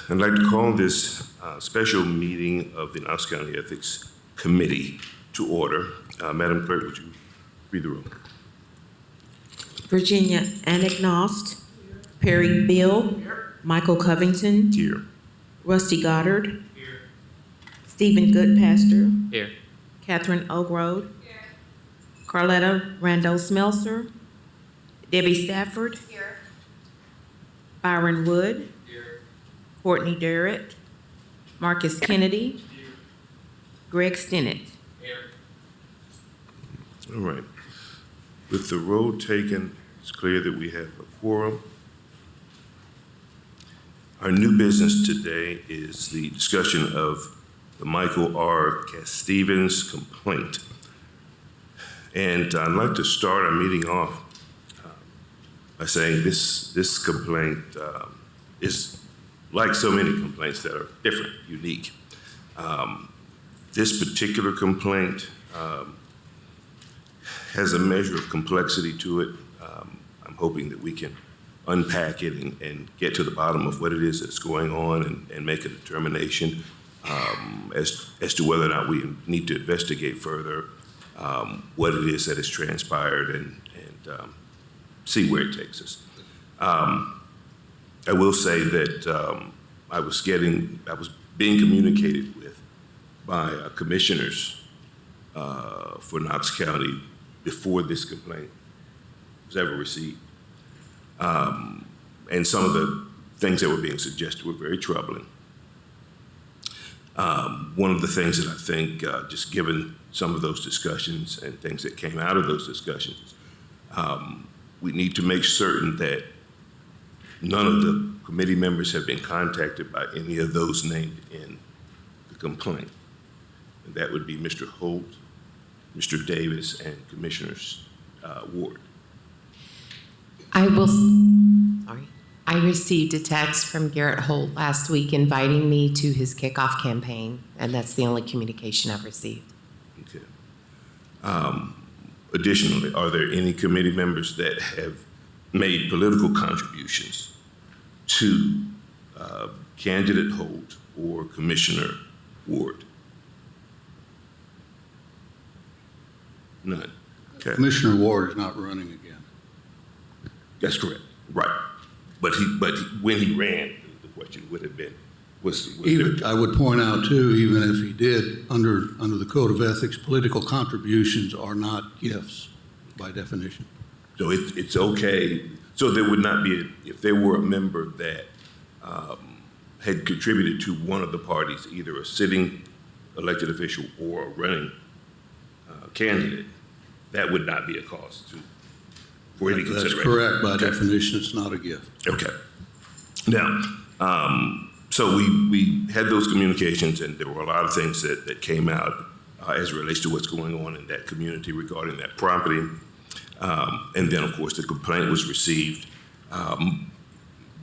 I'd like to call this special meeting of the Knox County Ethics Committee to order. Madam Clerk, would you read the roll? Virginia Anagnost, Perry Bill, Michael Covington, Here. Rusty Goddard, Stephen Goodpaster, Here. Catherine Ogrode, Carletta Randall Smelser, Debbie Stafford, Byron Wood, Courtney Derritt, Marcus Kennedy, Greg Stinnett. All right. With the roll taken, it's clear that we have a quorum. Our new business today is the discussion of the Michael R. Stevens complaint. And I'd like to start our meeting off by saying this complaint is like so many complaints that are different, unique. This particular complaint has a measure of complexity to it. I'm hoping that we can unpack it and get to the bottom of what it is that's going on and make a determination as to whether or not we need to investigate further what it is that has transpired and see where it takes us. I will say that I was being communicated with by commissioners for Knox County before this complaint was ever received. And some of the things that were being suggested were very troubling. One of the things that I think, just given some of those discussions and things that came out of those discussions, we need to make certain that none of the committee members have been contacted by any of those named in the complaint. And that would be Mr. Holt, Mr. Davis, and Commissioners Ward. I received a text from Garrett Holt last week inviting me to his kickoff campaign, and that's the only communication I've received. Okay. Additionally, are there any committee members that have made political contributions to candidate Holt or Commissioner Ward? None. Okay. Commissioner Ward is not running again. That's correct. Right. But when he ran, the question would have been, I would point out too, even if he did, under the Code of Ethics, political contributions are not gifts by definition. So it's okay. So there would not be, if there were a member that had contributed to one of the parties, either a sitting elected official or a running candidate, that would not be a cause for any consideration. That's correct. By definition, it's not a gift. Okay. Now, so we had those communications, and there were a lot of things that came out as it relates to what's going on in that community regarding that property. And then, of course, the complaint was received,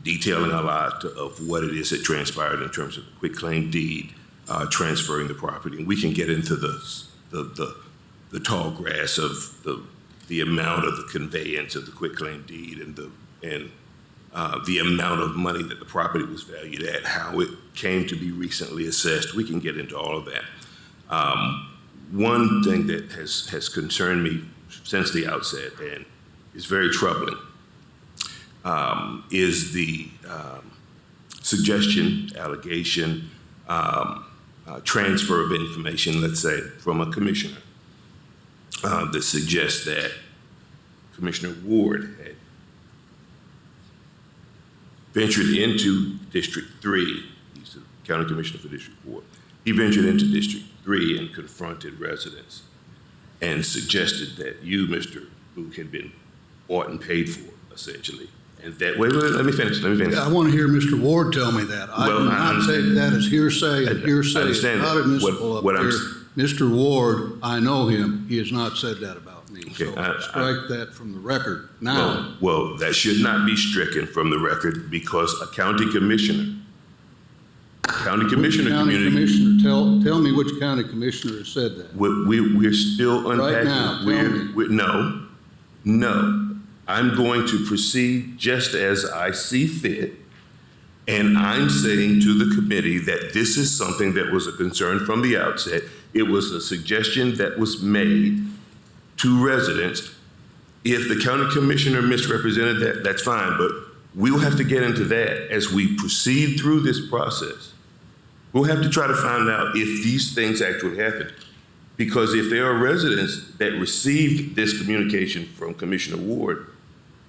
detailing a lot of what it is that transpired in terms of the quitclaim deed, transferring the property. And we can get into the tall grass of the amount of the conveyance of the quitclaim deed and the amount of money that the property was valued at, how it came to be recently assessed. We can get into all of that. One thing that has concerned me since the outset and is very troubling is the suggestion, allegation, transfer of information, let's say, from a commissioner that suggests that Commissioner Ward had ventured into District 3. He's the county commissioner for District 4. He ventured into District 3 and confronted residents and suggested that you, Mr. Luke, had been bought and paid for, essentially. And that, wait, let me finish. Yeah, I want to hear Mr. Ward tell me that. I do not take that as hearsay, and hearsay is not admissible up here. Mr. Ward, I know him. He has not said that about me. Okay, so strike that from the record now. Well, that should not be stricken from the record because a county commissioner community. Commissioner, tell me which county commissioner has said that. We're still unpacking. Right now, no. I'm going to proceed just as I see fit, And I'm saying to the committee that this is something that was a concern from the outset. It was a suggestion that was made to residents. If the county commissioner misrepresented that, that's fine, but we'll have to get into that as we proceed through this process. We'll have to try to find out if these things actually happened. Because if there are residents that received this communication from Commissioner Ward,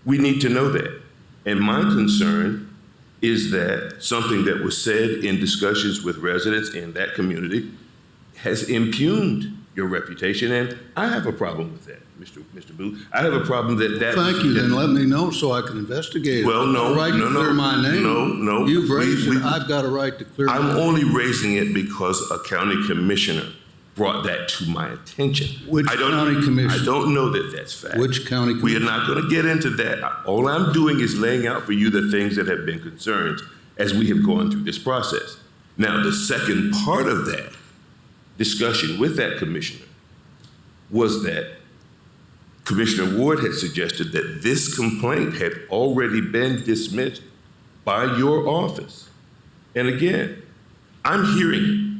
we need to know that. And my concern is that something that was said in discussions with residents in that community has impugned your reputation, and I have a problem with that, Mr. Booth. I have a problem that. Thank you. Then let me know so I can investigate. Well, no, right to clear my name. No. You've raised it. I've got a right to clear. I'm only raising it because a county commissioner brought that to my attention. Which county commissioner? I don't know that that's fact. Which county commissioner? We are not going to get into that. All I'm doing is laying out for you the things that have been concerns as we have gone through this process. Now, the second part of that discussion with that commissioner was that Commissioner Ward had suggested that this complaint had already been dismissed by your office. And again, I'm hearing it.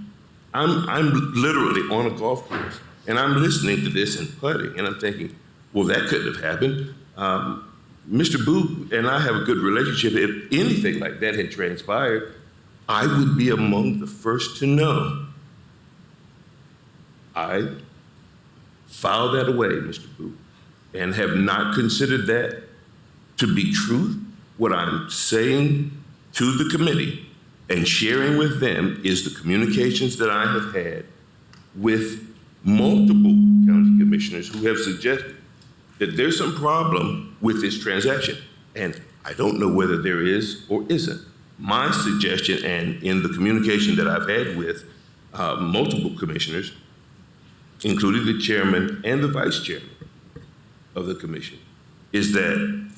I'm literally on a golf course, and I'm listening to this and putting, and I'm thinking, well, that couldn't have happened. Mr. Booth and I have a good relationship. If anything like that had transpired, I would be among the first to know. I filed that away, Mr. Booth, and have not considered that to be truth. What I'm saying to the committee and sharing with them is the communications that I have had with multiple county commissioners who have suggested that there's some problem with this transaction. And I don't know whether there is or isn't. My suggestion, and in the communication that I've had with multiple commissioners, including the chairman and the vice chairman of the commission, is that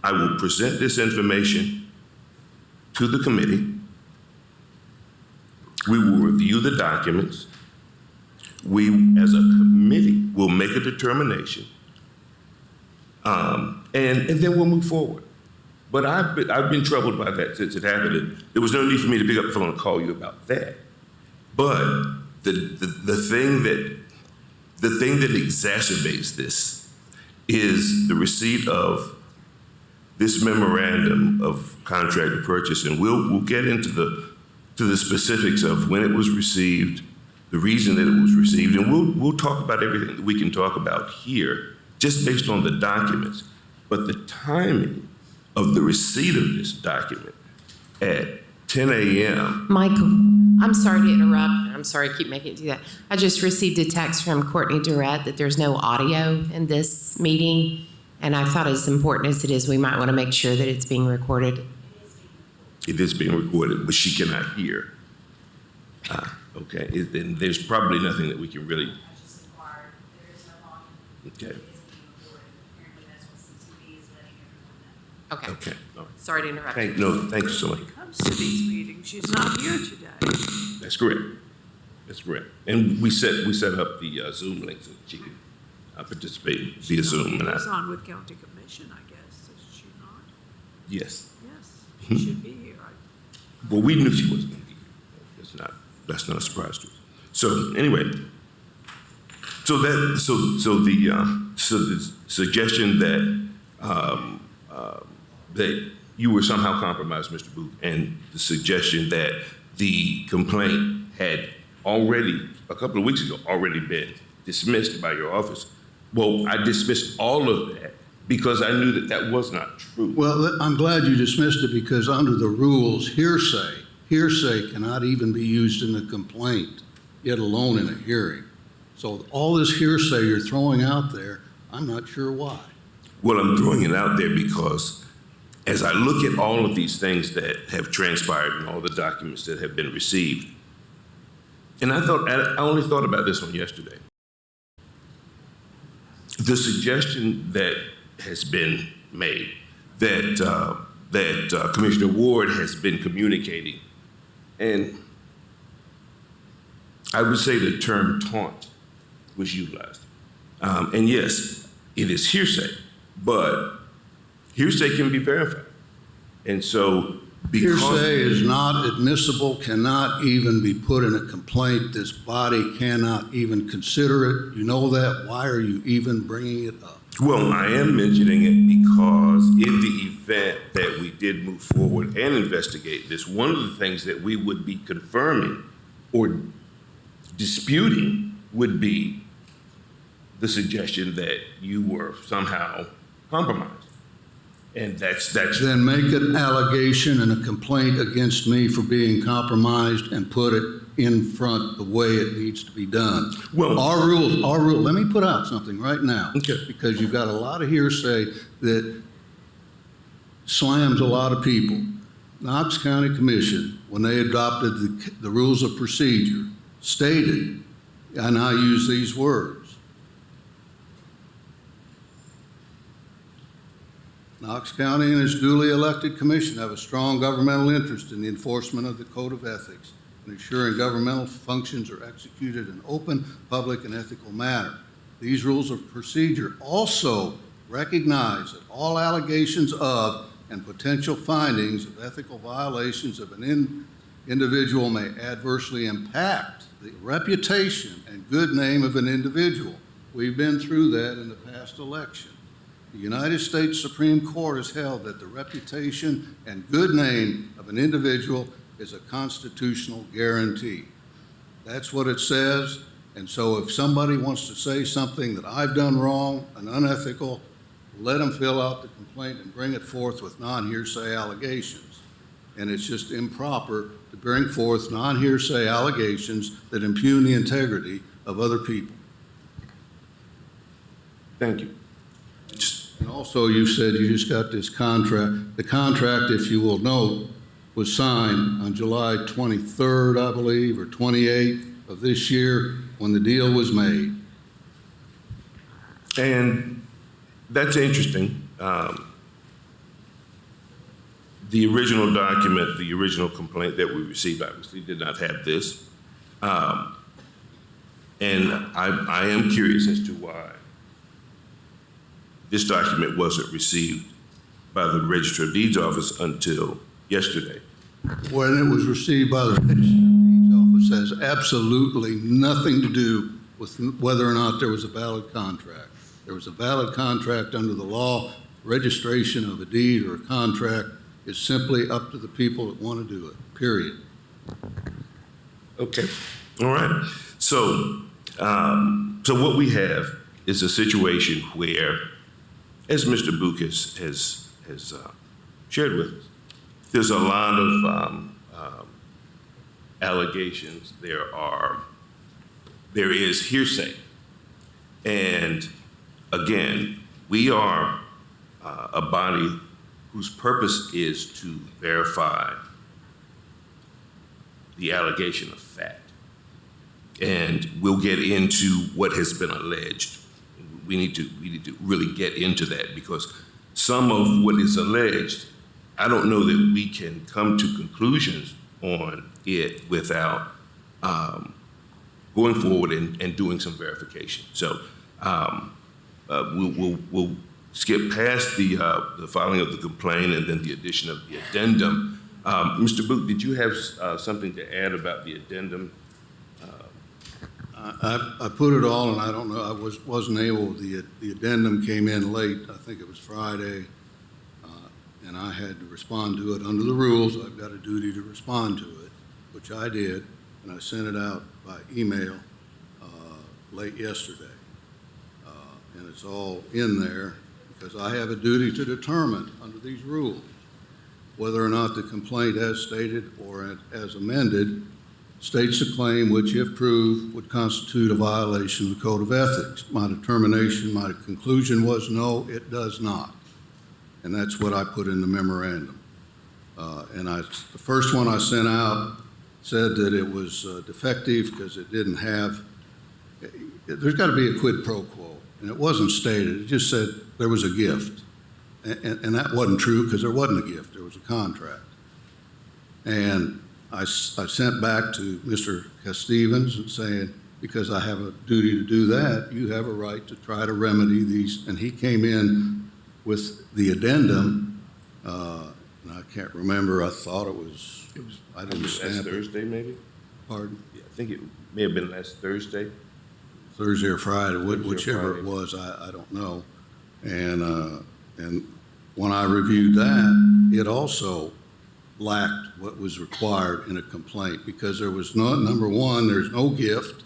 I will present this information to the committee. We will review the documents. We, as a committee, will make a determination, and then we'll move forward. But I've been troubled by that since it happened. There was no need for me to pick up the phone and call you about that. But the thing that exacerbates this is the receipt of this memorandum of contract to purchase, and we'll get into the specifics of when it was received, the reason that it was received, and we'll talk about everything that we can talk about here, just based on the documents. But the timing of the receipt of this document at 10 a.m. Michael, I'm sorry to interrupt. I'm sorry I keep making you do that. I just received a text from Courtney Durrett that there's no audio in this meeting, and I thought as important as it is, we might want to make sure that it's being recorded. It is being recorded, but she cannot hear. Okay, and there's probably nothing that we can really. Okay. Okay. Okay. All right. Sorry to interrupt. Thank you so much. When it comes to these meetings, she's not here today. That's correct. That's correct. And we set up the Zoom link so that she can participate via Zoom. And She's on with county commission, I guess, is she not? Yes. Yes, she should be here. Well, we knew she wasn't going to be here. That's not a surprise to us. So anyway, so the suggestion that that you were somehow compromised, Mr. Booth, and the suggestion that the complaint had already, a couple of weeks ago, already been dismissed by your office. Well, I dismissed all of that because I knew that that was not true. Well, I'm glad you dismissed it because under the rules, hearsay cannot even be used in a complaint, yet alone in a hearing. So all this hearsay you're throwing out there, I'm not sure why. Well, I'm throwing it out there because as I look at all of these things that have transpired and all the documents that have been received, and I only thought about this one yesterday. The suggestion that has been made that Commissioner Ward has been communicating, and I would say the term taunt was utilized. And yes, it is hearsay, but hearsay can be verified. And so Hearsay is not admissible, cannot even be put in a complaint. This body cannot even consider it. You know that? Why are you even bringing it up? Well, I am mentioning it because in the event that we did move forward and investigate this, one of the things that we would be confirming or disputing would be the suggestion that you were somehow compromised. And that's Then make an allegation and a complaint against me for being compromised and put it in front the way it needs to be done. Well, our rule, let me put out something right now. Okay. Because you've got a lot of hearsay that slams a lot of people. Knox County Commission, when they adopted the rules of procedure, stated, and I use these words, Knox County and its duly elected commission have a strong governmental interest in the enforcement of the code of ethics and ensuring governmental functions are executed in an open, public, and ethical manner. These rules of procedure also recognize that all allegations of and potential findings of ethical violations of an individual may adversely impact the reputation and good name of an individual. We've been through that in the past election. The United States Supreme Court has held that the reputation and good name of an individual is a constitutional guarantee. That's what it says. And so if somebody wants to say something that I've done wrong and unethical, let them fill out the complaint and bring it forth with non-hearsay allegations. And it's just improper to bring forth non-hearsay allegations that impugn the integrity of other people. thank you. And also, you said you just got this contract. The contract, if you will note, was signed on July 23rd, I believe, or 28th of this year when the deal was made. And that's interesting. The original document, the original complaint that we received, obviously did not have this. And I am curious as to why this document wasn't received by the Register of Deeds office until yesterday. When it was received by the Register of Deeds office has absolutely nothing to do with whether or not there was a valid contract. There was a valid contract under the law. Registration of a deed or a contract is simply up to the people that want to do it, period. Okay, all right. So, so what we have is a situation where, as Mr. Book has shared with us, there's a lot of allegations. There is hearsay, and again, we are a body whose purpose is to verify the allegation of fact. And we'll get into what has been alleged. We need to really get into that, because some of what is alleged, I don't know that we can come to conclusions on it without going forward and doing some verification. So we'll skip past the filing of the complaint and then the addition of the addendum. Mr. Booth, did you have something to add about the addendum? I put it all, and I don't know, I wasn't able, the addendum came in late, I think it was Friday, and I had to respond to it under the rules. I've got a duty to respond to it, which I did, and I sent it out by email late yesterday. And it's all in there because I have a duty to determine under these rules whether or not the complaint as stated or as amended states a claim which, if proved, would constitute a violation of the Code of Ethics. My determination, my conclusion was no, it does not. And that's what I put in the memorandum. And the first one I sent out said that it was defective because it didn't have, there's got to be a quid pro quo. And it wasn't stated, it just said there was a gift. And that wasn't true because there wasn't a gift, there was a contract. And I sent back to Mr. Stevens saying, because I have a duty to do that, you have a right to try to remedy these. And he came in with the addendum and I can't remember, I thought it was, I didn't last stamp it. Thursday, maybe? Pardon? Yeah, I think it may have been last Thursday. Thursday or Friday, Thursday or whichever Friday. it was, I don't know. And when I reviewed that, it also lacked what was required in a complaint, because there was no, number one, there's no gift,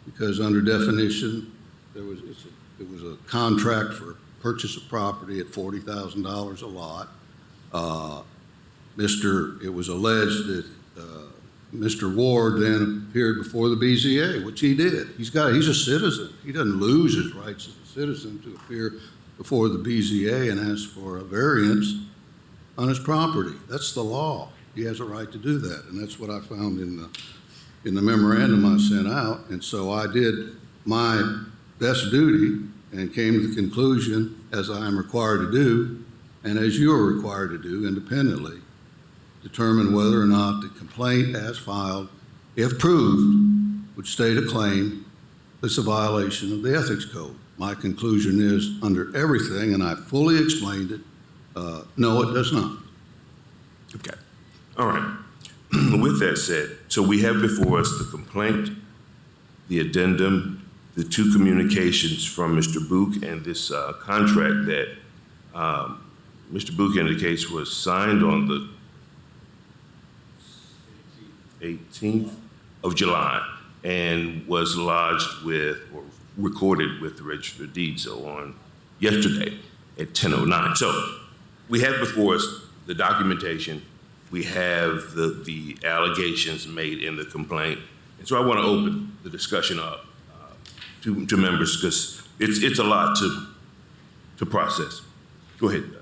because under definition, it was a contract for purchase of property at $40,000 a lot. It was alleged that Mr. Ward then appeared before the BZA, which he did. He's a citizen. He doesn't lose his rights as a citizen to appear before the BZA and ask for a variance on his property. That's the law. He has a right to do that, and that's what I found in the memorandum I sent out. And so I did my best duty and came to the conclusion, as I am required to do, and as you are required to do independently, determine whether or not the complaint as filed, if proved, would state a claim that's a violation of the ethics code. My conclusion is, under everything, and I fully explained it, no, it does not. Okay. All right. With that said, so we have before us the complaint, the addendum, the two communications from Mr. Book, and this contract that Mr. Book indicates was signed on the 18th of July and was lodged with or recorded with the Register of Deeds on yesterday at 10:09. So we have before us the documentation. We have the allegations made in the complaint. And so I want to open the discussion up to members, because it's a lot to process. Go ahead, Deborah.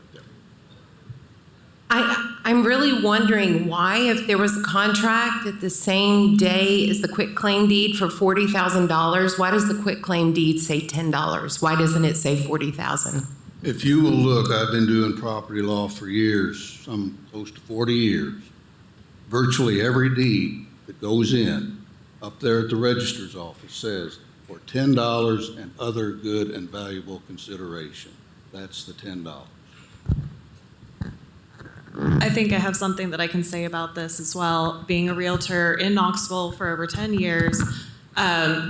I'm really wondering why, if there was a contract at the same day as the quitclaim deed for $40,000, why does the quitclaim deed say $10? Why doesn't it say $40,000? If you will look, I've been doing property law for years, some close to 40 years. Virtually every deed that goes in up there at the registrar's office says for $10 and other good and valuable consideration. That's the $10. I think I have something that I can say about this as well. Being a realtor in Knoxville for over 10 years,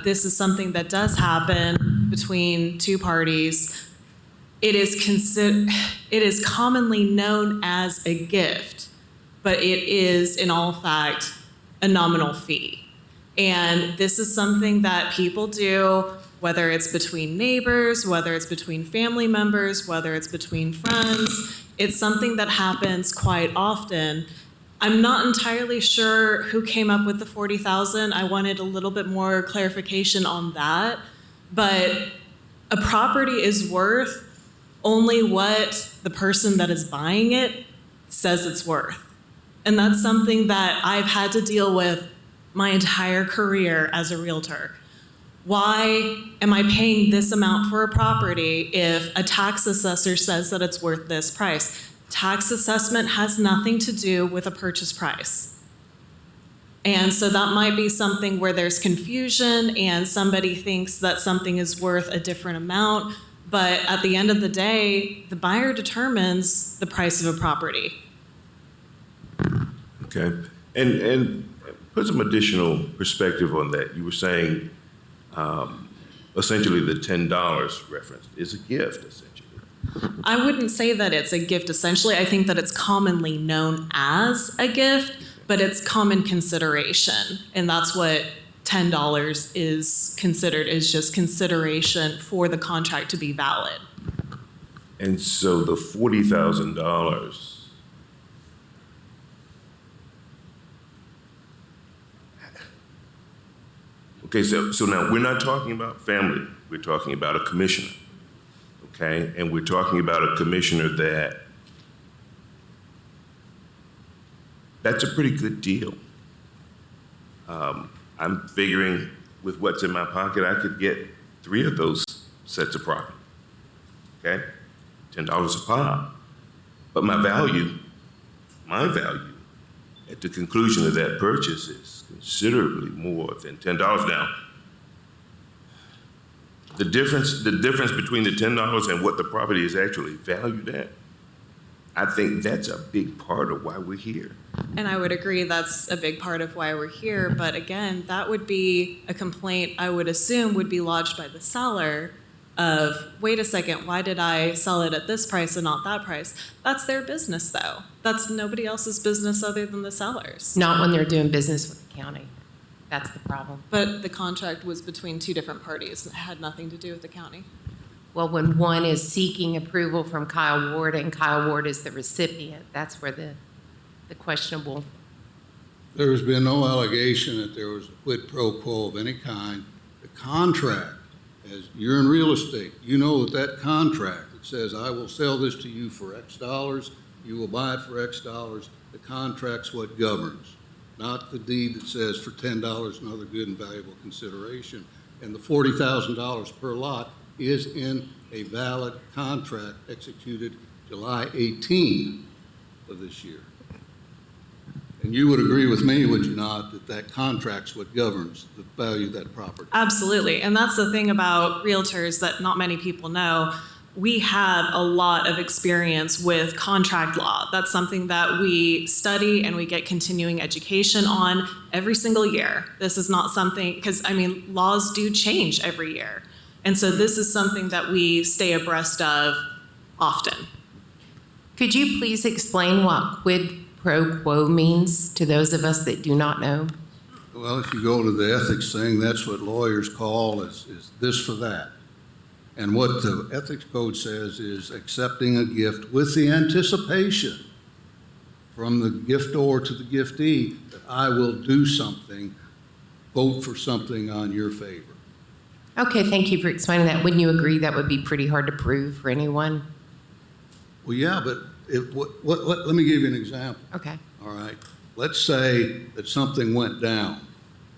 this is something that does happen between two parties. It is commonly known as a gift, but it is in all fact a nominal fee. And this is something that people do, whether it's between neighbors, whether it's between family members, whether it's between friends. It's something that happens quite often. I'm not entirely sure who came up with the 40,000. I wanted a little bit more clarification on that. But a property is worth only what the person that is buying it says it's worth. And that's something that I've had to deal with my entire career as a realtor. Why am I paying this amount for a property if a tax assessor says that it's worth this price? Tax assessment has nothing to do with a purchase price. And so that might be something where there's confusion and somebody thinks that something is worth a different amount, but at the end of the day, the buyer determines the price of a property. Okay. And put some additional perspective on that. You were saying essentially the $10 referenced is a gift, essentially. I wouldn't say that it's a gift, essentially. I think that it's commonly known as a gift, but it's common consideration. And that's what $10 is considered, is just consideration for the contract to be valid. And so the $40,000, okay, so now we're not talking about family, we're talking about a commissioner, okay? And we're talking about a commissioner that's a pretty good deal. I'm figuring with what's in my pocket, I could get 3 of those sets of property, okay? $10 a pop. But my value at the conclusion of that purchase is considerably more than $10. Now, the difference between the $10 and what the property is actually valued at, I think that's a big part of why we're here. And I would agree that's a big part of why we're here, but again, that would be a complaint I would assume would be lodged by the seller of, wait a second, why did I sell it at this price and not that price? That's their business though. That's nobody else's business other than the sellers. Not when they're doing business with the county. That's the problem. But the contract was between two different parties. It had nothing to do with the county. Well, when one is seeking approval from Kyle Ward and Kyle Ward is the recipient, that's where the questionable. There has been no allegation that there was a quid pro quo of any kind. The contract, as you're in real estate, you know that contract that says, I will sell this to you for X dollars, you will buy it for X dollars. The contract's what governs, not the deed that says for $10 and other good and valuable consideration. And the $40,000 per lot is in a valid contract executed July 18 of this year. And you would agree with me, would you not, that that contract's what governs the value of that property? Absolutely. And that's the thing about realtors that not many people know. We have a lot of experience with contract law. That's something that we study and we get continuing education on every single year. This is not something, because I mean, laws do change every year. And so this is something that we stay abreast of often. Could you please explain what quid pro quo means to those of us that do not know? Well, if you go to the ethics thing, that's what lawyers call is this for that. And what the ethics code says is accepting a gift with the anticipation from the giftor to the giftee that I will do something, vote for something on your favor. Okay, thank you for explaining that. Wouldn't you agree that would be pretty hard to prove for anyone? Well, yeah, but let me give you an example. Okay. All right. Let's say that something went down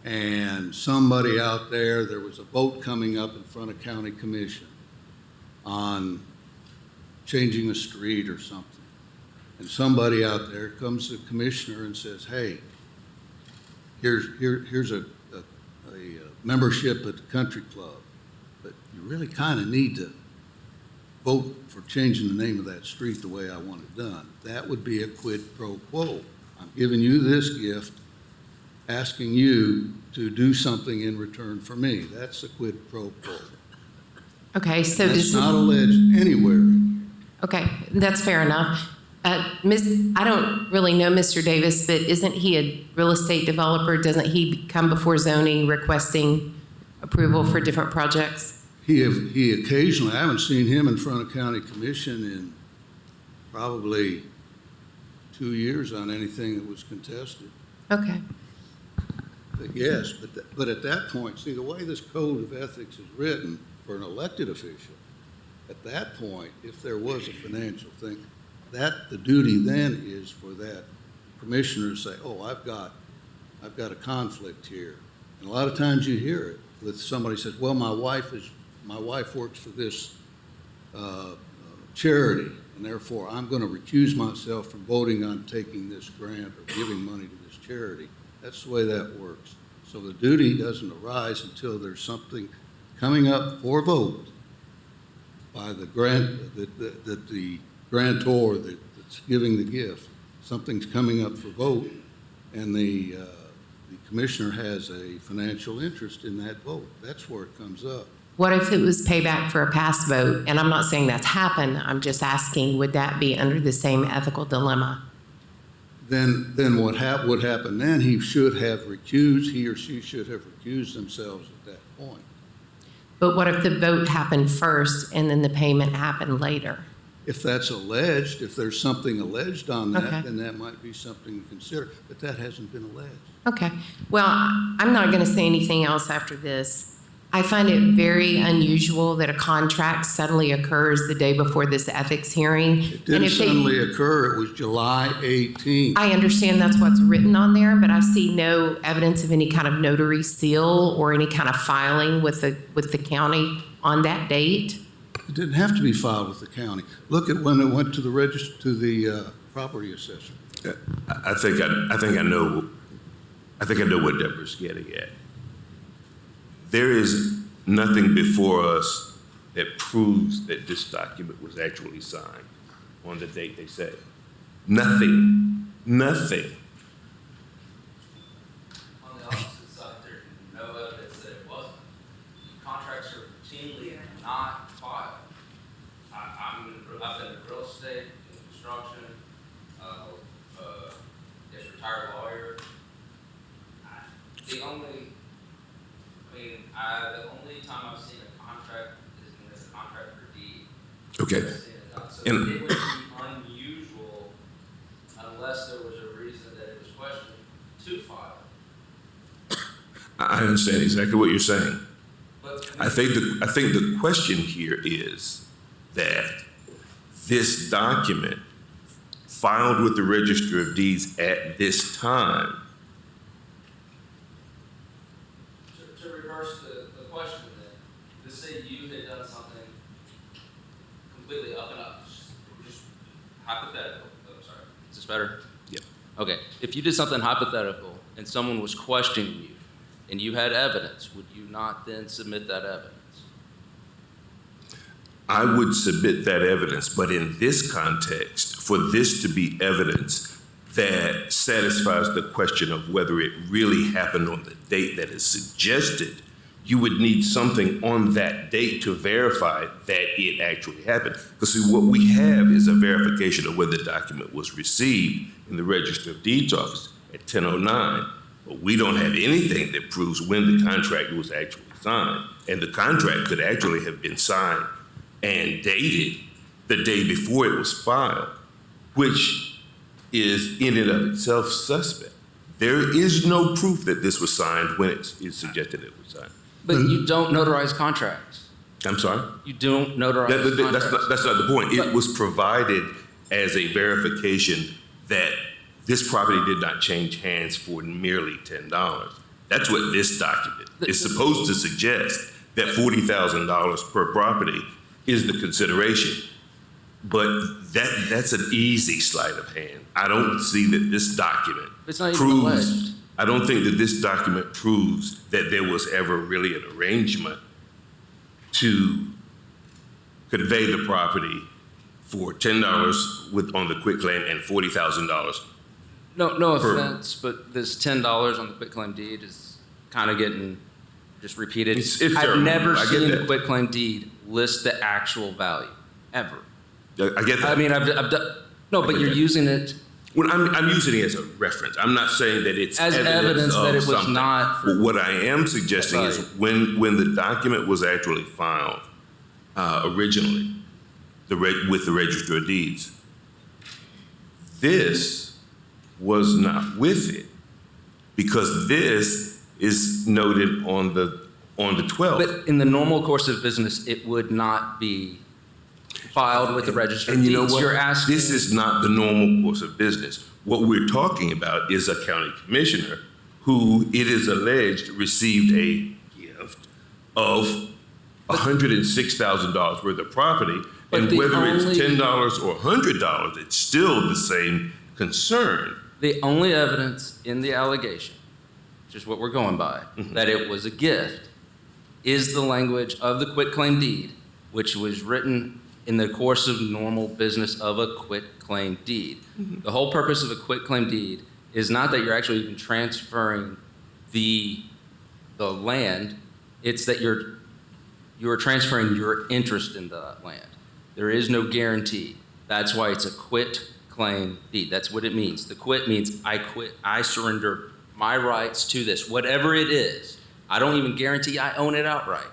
and somebody out there was a vote coming up in front of county commission on changing a street or something. And somebody out there comes to the commissioner and says, hey, here's a membership at the country club, but you really kind of need to vote for changing the name of that street the way I want it done. That would be a quid pro quo. I'm giving you this gift, asking you to do something in return for me. That's a quid pro quo. Okay, so that's not alleged anywhere. Okay, that's fair enough. I don't really know Mr. Davis, but isn't he a real estate developer? Doesn't he come before zoning requesting approval for different projects? He occasionally, I haven't seen him in front of county commission in probably 2 years on anything that was contested. Okay. But yes, but at that point, see, the way this code of ethics is written for an elected official, at that point, if there was a financial thing, the duty then is for that commissioner to say, oh, I've got a conflict here. And a lot of times you hear it with somebody says, well, my wife works for this charity, and therefore I'm going to recuse myself from voting on taking this grant or giving money to this charity. That's the way that works. So the duty doesn't arise until there's something coming up for vote by the grant that the grantor that's giving the gift. Something's coming up for vote, and the commissioner has a financial interest in that vote. That's where it comes up. What if it was payback for a past vote? And I'm not saying that's happened. I'm just asking, would that be under the same ethical dilemma? Then what would happen then, he or she should have recused themselves at that point. But what if the vote happened first and then the payment happened later? If that's alleged, if there's something alleged on that, Okay. then that might be something to consider. But that hasn't been alleged. Okay. Well, I'm not going to say anything else after this. I find it very unusual that a contract suddenly occurs the day before this ethics hearing. It didn't suddenly occur. It was July 18th. I understand that's what's written on there, but I see no evidence of any kind of notary seal or any kind of filing with the county on that date. It didn't have to be filed with the county. Look at when it went to the property assessor. I think I know what Deborah's getting at. There is nothing before us that proves that this document was actually signed on the date they say. Nothing. Nothing. On the opposite side, there's no evidence that it wasn't. Contracts are routinely not filed. I've been in real estate, in construction, as a retired lawyer. The only time I've seen a contract is when it's a contract for deed. Okay. So And- it would be unusual unless there was a reason that it was questioned to file. I understand exactly what you're saying. But I think the question here is that this document filed with the Register of Deeds at this time. To reverse the question then, let's say you had done something completely up and up, just hypothetical. Oh, sorry. Is this better? Yep. Okay. If you did something hypothetical and someone was questioning you and you had evidence, would you not then submit that evidence? I would submit that evidence, but in this context, for this to be evidence that satisfies the question of whether it really happened on the date that is suggested, you would need something on that date to verify that it actually happened. Because see, what we have is a verification of when the document was received in the Register of Deeds office at 10:09, but we don't have anything that proves when the contract was actually signed. And the contract could actually have been signed and dated the day before it was filed, which is in and of itself suspect. There is no proof that this was signed when it's suggested it was signed. But you don't notarize contracts. I'm sorry? You don't notarize contracts. That's not the point. It was provided as a verification that this property did not change hands for merely $10. That's what this document is supposed to suggest, that $40,000 per property is the consideration. But that's an easy sleight of hand. I don't see that this document It's not even alleged. I don't think that this document proves that there was ever really an arrangement to convey the property for $10 on the quitclaim and $40,000. No offense, but this $10 on the quitclaim deed is kind of getting just repeated. It's I've terrible. never I get seen that. the quitclaim deed list the actual value, ever. I get that. I mean, I've done, no, but get you're that. using it Well, I'm using it as a reference. I'm not saying that it's as evidence of that it was something. not. But what I am suggesting is when the document was actually filed originally, with the Register of Deeds, this was not with it because this is noted on the 12th. But in the normal course of business, it would not be filed with the Register of And Deeds. you know what? You're asking. This is not the normal course of business. What we're talking about is a county commissioner who, it is alleged, received a gift of $106,000 worth of property. But And the whether it's only- $10 or $100, it's still the same concern. The only evidence in the allegation, which is what we're going by, that it was a gift, is the language of the quitclaim deed, which was written in the course of normal business of a quitclaim deed. The whole purpose of a quitclaim deed is not that you're actually even transferring the land, it's that you're transferring your interest into that land. There is no guarantee. That's why it's a quitclaim deed. That's what it means. The quit means I quit. I surrender my rights to this, whatever it is. I don't even guarantee I own it outright,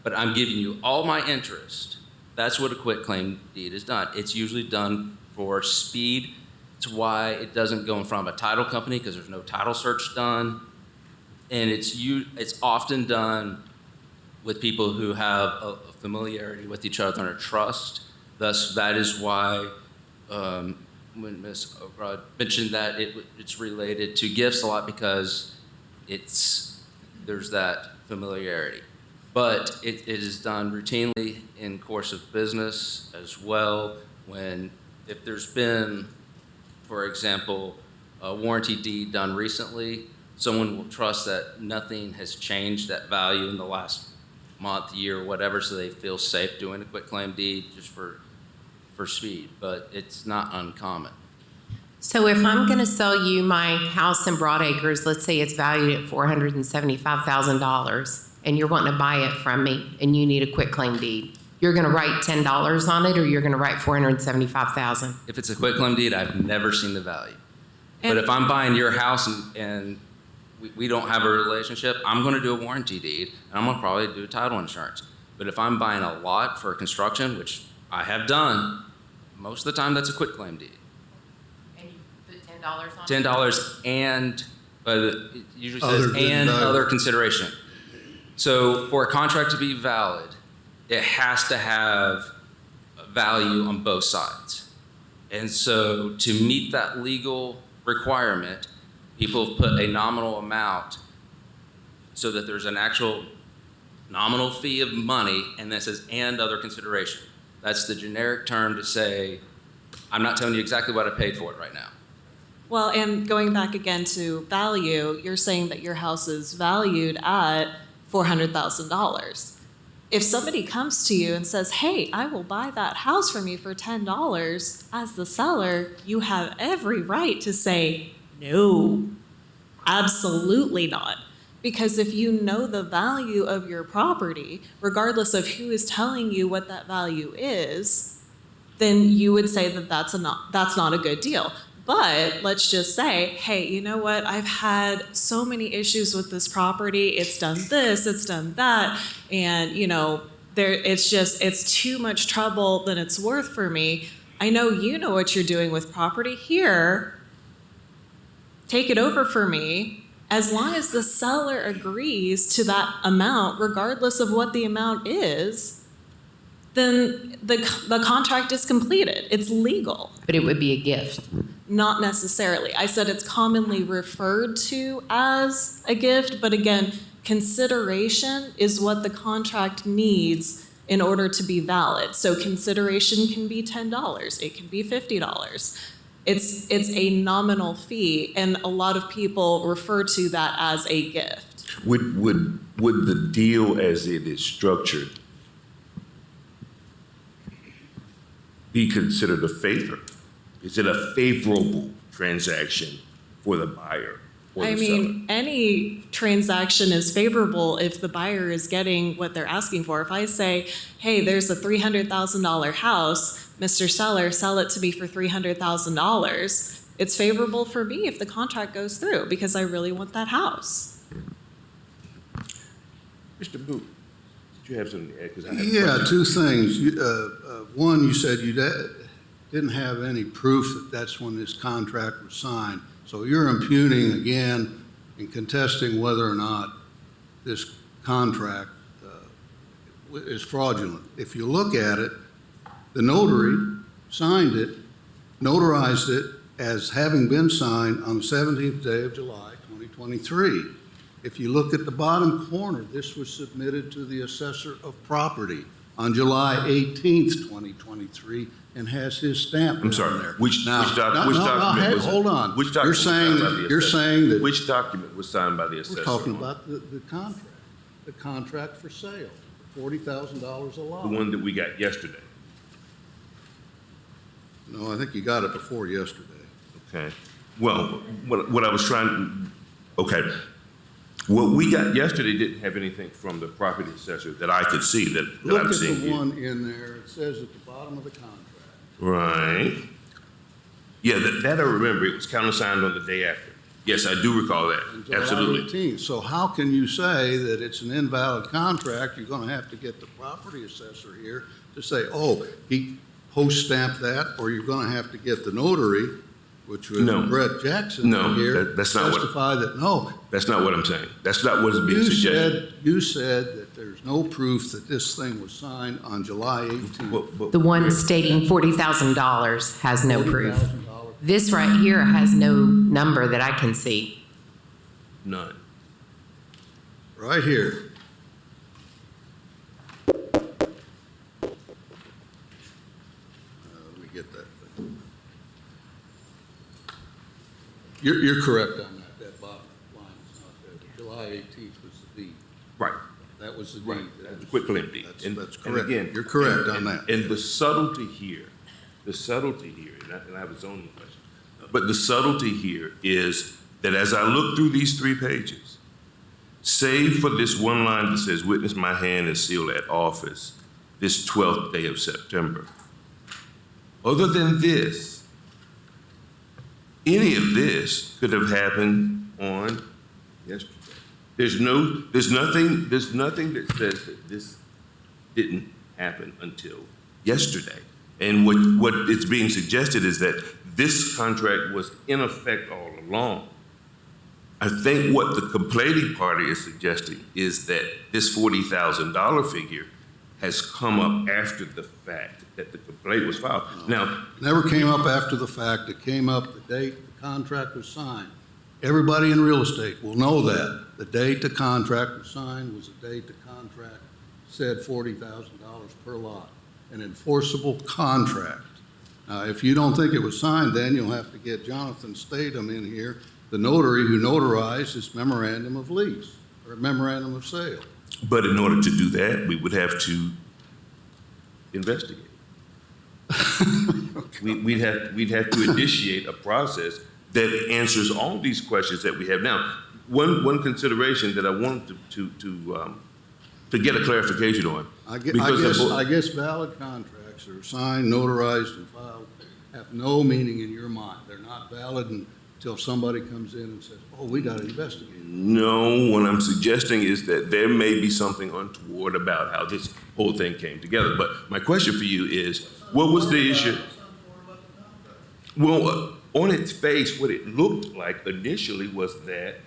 but I'm giving you all my interest. That's what a quitclaim deed is done. It's usually done for speed. It's why it doesn't go in front of a title company because there's no title search done. And it's often done with people who have a familiarity with each other and a trust. Thus, that is why when Ms. O'Brod mentioned that it's related to gifts a lot because there's that familiarity. But it is done routinely in course of business as well if there's been, for example, a warranty deed done recently, someone will trust that nothing has changed that value in the last month, year, whatever, so they feel safe doing a quitclaim deed just for speed, but it's not uncommon. So if I'm going to sell you my house in Broadacres, let's say it's valued at $475,000, and you're wanting to buy it from me, and you need a quitclaim deed, you're going to write $10 on it, or you're going to write $475,000? If it's a quitclaim deed, I've never seen the value. And- But if I'm buying your house and we don't have a relationship, I'm going to do a warranty deed, and I'm going to probably do title insurance. But if I'm buying a lot for construction, which I have done, most of the time that's a quitclaim deed. And you put $10 on it? $10 and, but it usually Other says, than and that. other consideration. So for a contract to be valid, it has to have value on both sides. And so to meet that legal requirement, people have put a nominal amount so that there's an actual nominal fee of money, and that says, and other consideration. That's the generic term to say, I'm not telling you exactly what I paid for it right now. Well, and going back again to value, you're saying that your house is valued at $400,000. If somebody comes to you and says, hey, I will buy that house from you for $10, as the seller, you have every right to say, no, absolutely not. Because if you know the value of your property, regardless of who is telling you what that value is, then you would say that that's not a good deal. But let's just say, hey, you know what? I've had so many issues with this property. It's done this, it's done that, and it's too much trouble than it's worth for me. I know you know what you're doing with property here. Take it over for me. As long as the seller agrees to that amount, regardless of what the amount is, then the contract is completed. It's legal. But it would be a gift. Not necessarily. I said it's commonly referred to as a gift, but again, consideration is what the contract needs in order to be valid. So consideration can be $10, it can be $50. It's a nominal fee, and a lot of people refer to that as a gift. Would the deal as it is structured be considered a favor? Is it a favorable transaction for the buyer or the seller? Any transaction is favorable if the buyer is getting what they're asking for. If I say, hey, there's a $300,000 house, Mr. Seller, sell it to me for $300,000, it's favorable for me if the contract goes through because I really want that house. Mr. Booth, did you have something to add? 'Cause I have Yeah, questions. 2 things. One, you said you didn't have any proof that that's when this contract was signed. So you're impugning again and contesting whether or not this contract is fraudulent. If you look at it, the notary signed it, notarized it as having been signed on the 17th day of July, 2023. If you look at the bottom corner, this was submitted to the assessor of property on July 18th, 2023, and has his stamp I'm down sorry, there. which document was it? Hold on. Which document was signed by the You're assessor? saying that Which document was signed by the assessor? we're talking about the contract for sale, $40,000 a lot. The one that we got yesterday. No, I think you got it before yesterday. Okay. Well, what I was trying, okay. What we got yesterday didn't have anything from the property assessor that I could see that Look I'm at seeing the here. one in there, it says at the bottom of the contract. Right. Yeah, that I remember. It was countersigned on the day after. Yes, I do recall that. on July Absolutely. 18th. So how can you say that it's an invalid contract? You're gonna have to get the property assessor here to say, oh, he post-stamped that, or you're gonna have to get the notary, which was No. Brett Jackson No, here, that's not what- testify that, no. That's not what I'm saying. That's not what is being You suggested. said that there's no proof that this thing was signed on July 18th. But The one stating $40,000 has no proof. $40,000. This right here has no number that I can see. none. Right here. Let me get that thing. You're correct on that. That bottom line is not there. July 18th was the deed. Right. That was the deed. Right. That's quick claim deed. That's correct. You're correct on that. And the subtlety here, and I have a zoning question. but the subtlety here is that as I look through these 3 pages, save for this one line that says, "Witness my hand and seal at office this 12th day of September." Other than this, any of this could have happened on yesterday. There's nothing that says that this didn't happen until yesterday. And what is being suggested is that this contract was in effect all along. I think what the complaining party is suggesting is that this $40,000 figure has come up after the fact that the complaint was filed. Now, never came up after the fact. It came up the date the contract was signed. Everybody in real estate will know that. The date the contract was signed was the date the contract said $40,000 per lot, an enforceable contract. If you don't think it was signed, then you'll have to get Jonathan Statham in here, the notary who notarized this memorandum of lease or memorandum of sale. But in order to do that, we would have to investigate. We'd have to initiate a process that answers all these questions that we have now. One consideration that I wanted to get a clarification on. I guess valid contracts are signed, notarized, and filed have no meaning in your mind. They're not valid until somebody comes in and says, "Oh, we got to investigate it." No, what I'm suggesting is that there may be something untoward about how this whole thing came together. But my question for you is, what was the issue? Well, on its face, what it looked like initially was that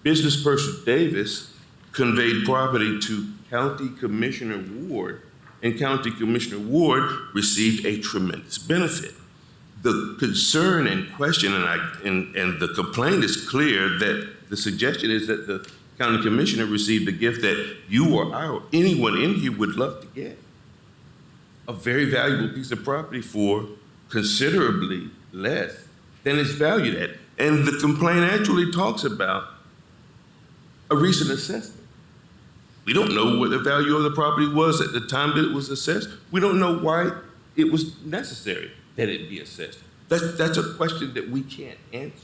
business person Davis conveyed property to County Commissioner Ward, and County Commissioner Ward received a tremendous benefit. The concern and question, and the complaint is clear that the suggestion is that the county commissioner received a gift that you or anyone in here would love to get. A very valuable piece of property for considerably less than it's valued at. And the complaint actually talks about a recent assessment. We don't know what the value of the property was at the time that it was assessed. We don't know why it was necessary that it be assessed. That's a question that we can't answer.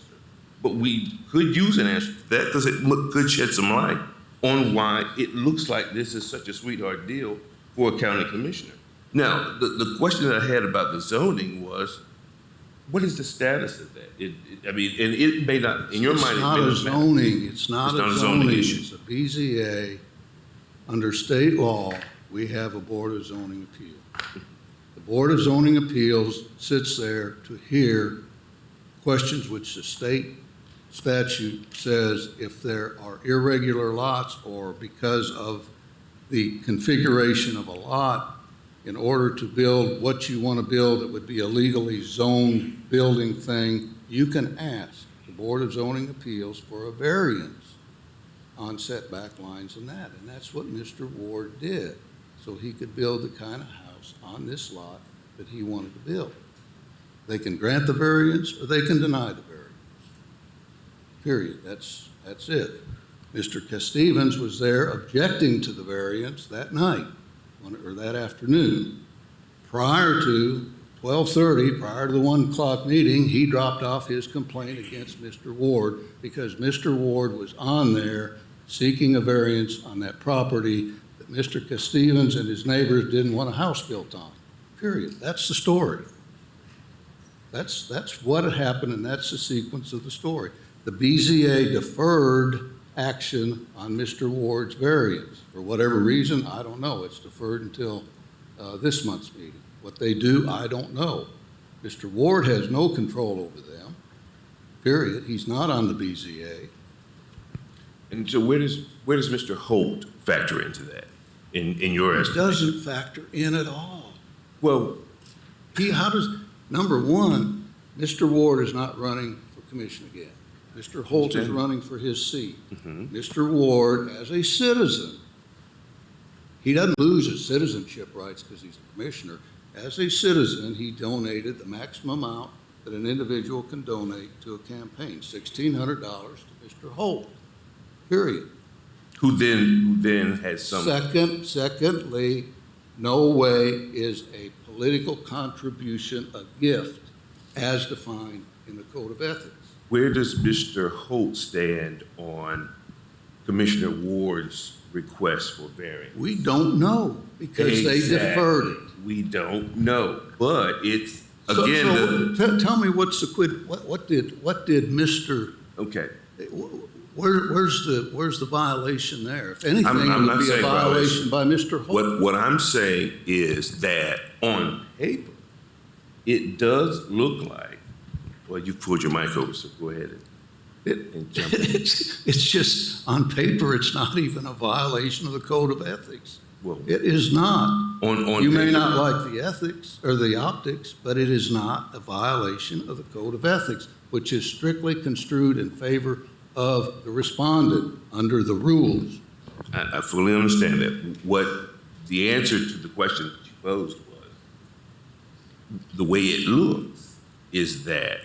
But we could use an answer to that because it could shed some light on why it looks like this is such a sweetheart deal for a county commissioner. Now, the question that I had about the zoning was, what is the status of that? It may not, in your mind, It's not a zoning issue. It's a BZA. Under state law, we have a Board of Zoning Appeal. The Board of Zoning Appeals sits there to hear questions which the state statute says if there are irregular lots or because of the configuration of a lot, in order to build what you want to build that would be a legally zoned building thing, you can ask the Board of Zoning Appeals for a variance on setback lines and that. And that's what Mr. Ward did. So he could build the kind of house on this lot that he wanted to build. They can grant the variance or they can deny the variance. Period. That's it. Mr. Stevens was there objecting to the variance that night or that afternoon. Prior to 12:30, prior to the 1 o'clock meeting, he dropped off his complaint against Mr. Ward because Mr. Ward was on there seeking a variance on that property that Mr. Stevens and his neighbors didn't want a house built on. Period. That's the story. That's what had happened, and that's the sequence of the story. The BZA deferred action on Mr. Ward's variance. For whatever reason, I don't know. It's deferred until this month's meeting. What they do, I don't know. Mr. Ward has no control over them, period. He's not on the BZA. And so where does Mr. Holt factor into that in your estimation? It doesn't factor in at all. Well, number one, Mr. Ward is not running for commission again. Mr. Holt is running for his seat. Mm-hmm. Mr. Ward, as a citizen, he doesn't lose his citizenship rights because he's a commissioner. As a citizen, he donated the maximum amount that an individual can donate to a campaign, $1,600 to Mr. Holt, period. Who then has some... Secondly, no way is a political contribution a gift. as defined in the Code of Ethics. Where does Mr. Holt stand on Commissioner Ward's request for variance? We don't know because they deferred it. We don't know, but it's, So again, tell me what's the quid, what did Mr. okay. Where's the violation there? If anything, I'm it not would be a saying violation by Mr. Holt. What I'm saying is that on paper, it does look like, well, you pulled your mic over, so go ahead and jump in. It's just, on paper, it's not even a violation of the Code of Ethics. Well, It is not. on You may paper- not like the ethics or the optics, but it is not a violation of the Code of Ethics, which is strictly construed in favor of the respondent under the rules. I fully understand that. What the answer to the question that you posed was, the way it looks is that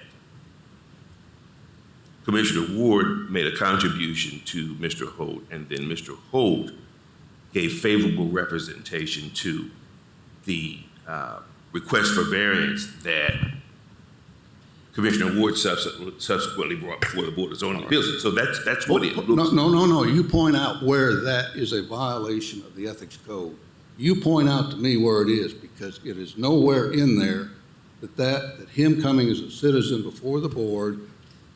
Commissioner Ward made a contribution to Mr. Holt, and then Mr. Holt gave favorable representation to the request for variance that Commissioner Ward subsequently brought before the Board of Zoning Appeals. So that's what it looks like. No. You point out where that is a violation of the Ethics Code. You point out to me where it is, because it is nowhere in there that him coming as a citizen before the board,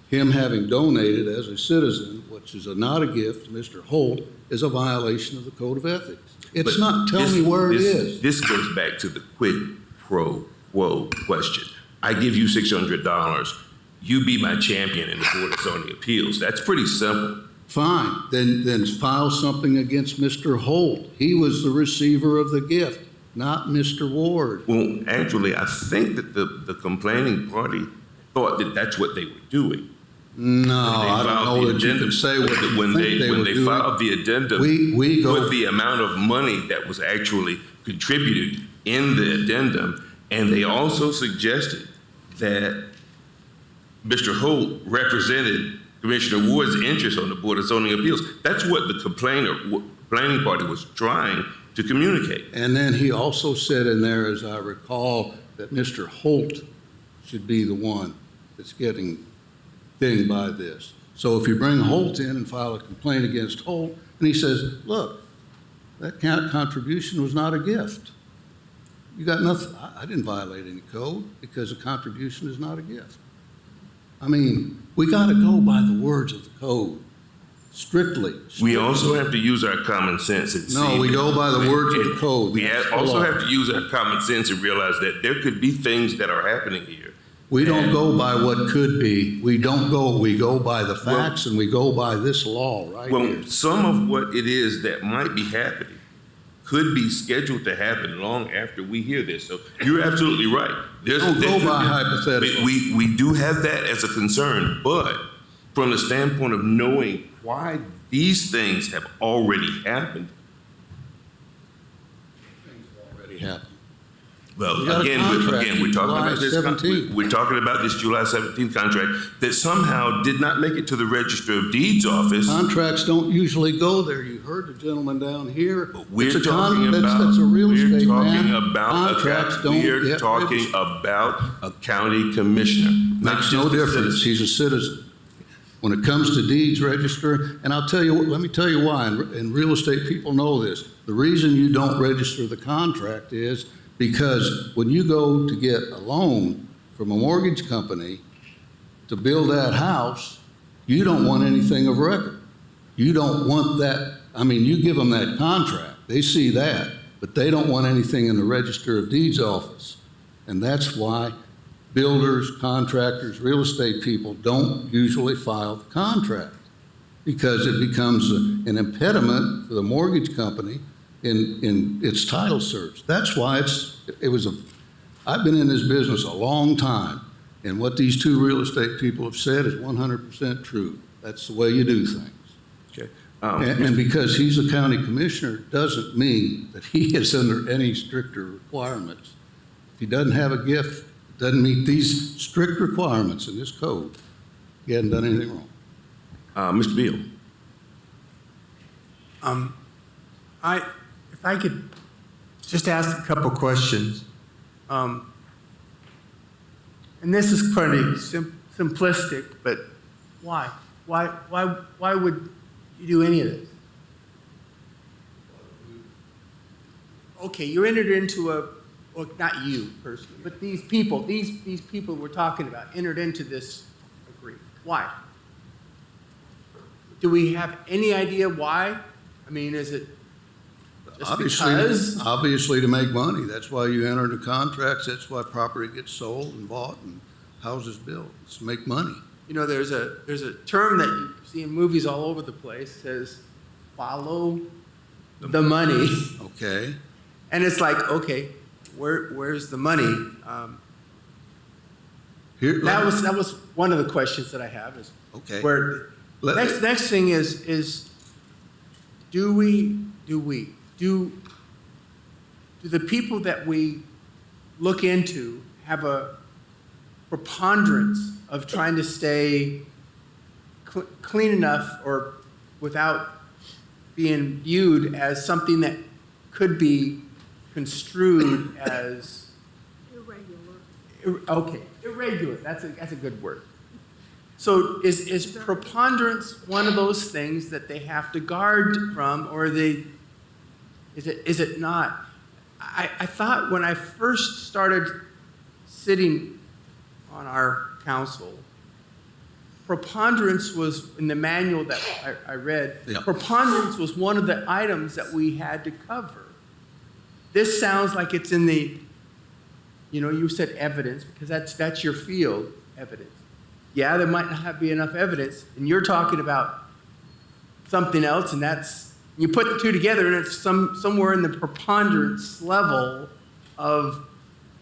him having donated as a citizen, which is not a gift to Mr. Holt, is a violation of the Code of Ethics. It's But not. Tell me where it is. This goes back to the quid pro quo question. I give you $600, you be my champion in the Board of Zoning Appeals. That's pretty simple. Fine, then file something against Mr. Holt. He was the receiver of the gift, not Mr. Ward. Well, actually, I think that the complaining party thought that that's what they were doing. No, I don't know that you can say what they when think they when were they doing. filed the addendum, We go. with the amount of money that was actually contributed in the addendum, and they also suggested that Mr. Holt represented Commissioner Ward's interest on the Board of Zoning Appeals. That's what the complaining party was trying to communicate. And then he also said in there, as I recall, that Mr. Holt should be the one that's getting dinged by this. So if you bring Holt in and file a complaint against Holt, and he says, look, that contribution was not a gift. You got nothing. I didn't violate any code because a contribution is not a gift. I mean, we got to go by the words of the code, strictly. We also have to use our common sense and see. No, we go by the words of the code. We That's the also law. have to use our common sense and realize that there could be things that are happening here. We don't go by what could be. We go by the facts, and we go by this law right here. Well, some of what it is that might be happening could be scheduled to happen long after we hear this. So you're absolutely right. Don't go by hypothetical. We do have that as a concern, but from the standpoint of knowing why these things have already happened. Already happened. Well, We got a again, contract we're talking July about this. 17th. We're talking about this July 17th contract that somehow did not make it to the Register of Deeds office. Contracts don't usually go there. You heard the gentleman down here. We're It's a talking about. that's a real We're estate talking man. about. Contracts don't We're get talking registered. about a county commissioner. not Makes just no a difference. citizen. He's a citizen. When it comes to deeds register, and I'll tell you, let me tell you why, and real estate people know this. The reason you don't register the contract is because when you go to get a loan from a mortgage company to build that house, you don't want anything of record. You don't want that, I mean, you give them that contract, they see that, but they don't want anything in the Register of Deeds office. And that's why builders, contractors, real estate people don't usually file the contract, because it becomes an impediment for the mortgage company in its title search. That's why I've been in this business a long time, and what these two real estate people have said is 100% true. That's the way you do things. Okay. And because he's a county commissioner doesn't mean that he is under any stricter requirements. If he doesn't have a gift, doesn't meet these strict requirements in this code, he hasn't done anything wrong. Mr. Beal. If I could just ask a couple questions. And and this is pretty simplistic, but why? Why would you do any of this? Okay, you entered into well, not you personally, but these people we're talking about entered into this agreement. Why? Do we have any idea why? I mean, is it just because? Obviously to make money. That's why you enter into contracts. That's why property gets sold and bought and houses built. It's to make money. You know, there's a term that you see in movies all over the place. It says, follow the money. Okay. And it's like, okay, where's the money? That was one of the questions that I have. Is okay. Where next thing is do the people that we look into have a preponderance of trying to stay clean enough or without being viewed as something that could be construed as irregular. That's a good word. So is preponderance one of those things that they have to guard from, or is it not? I thought when I first started sitting on our council, preponderance was in the manual that I read. Yeah. Preponderance was one of the items that we had to cover. This sounds like it's in the, you said evidence, because that's your field, evidence. Yeah, there might not be enough evidence, and you're talking about something else, and you put the two together, and it's somewhere in the preponderance level of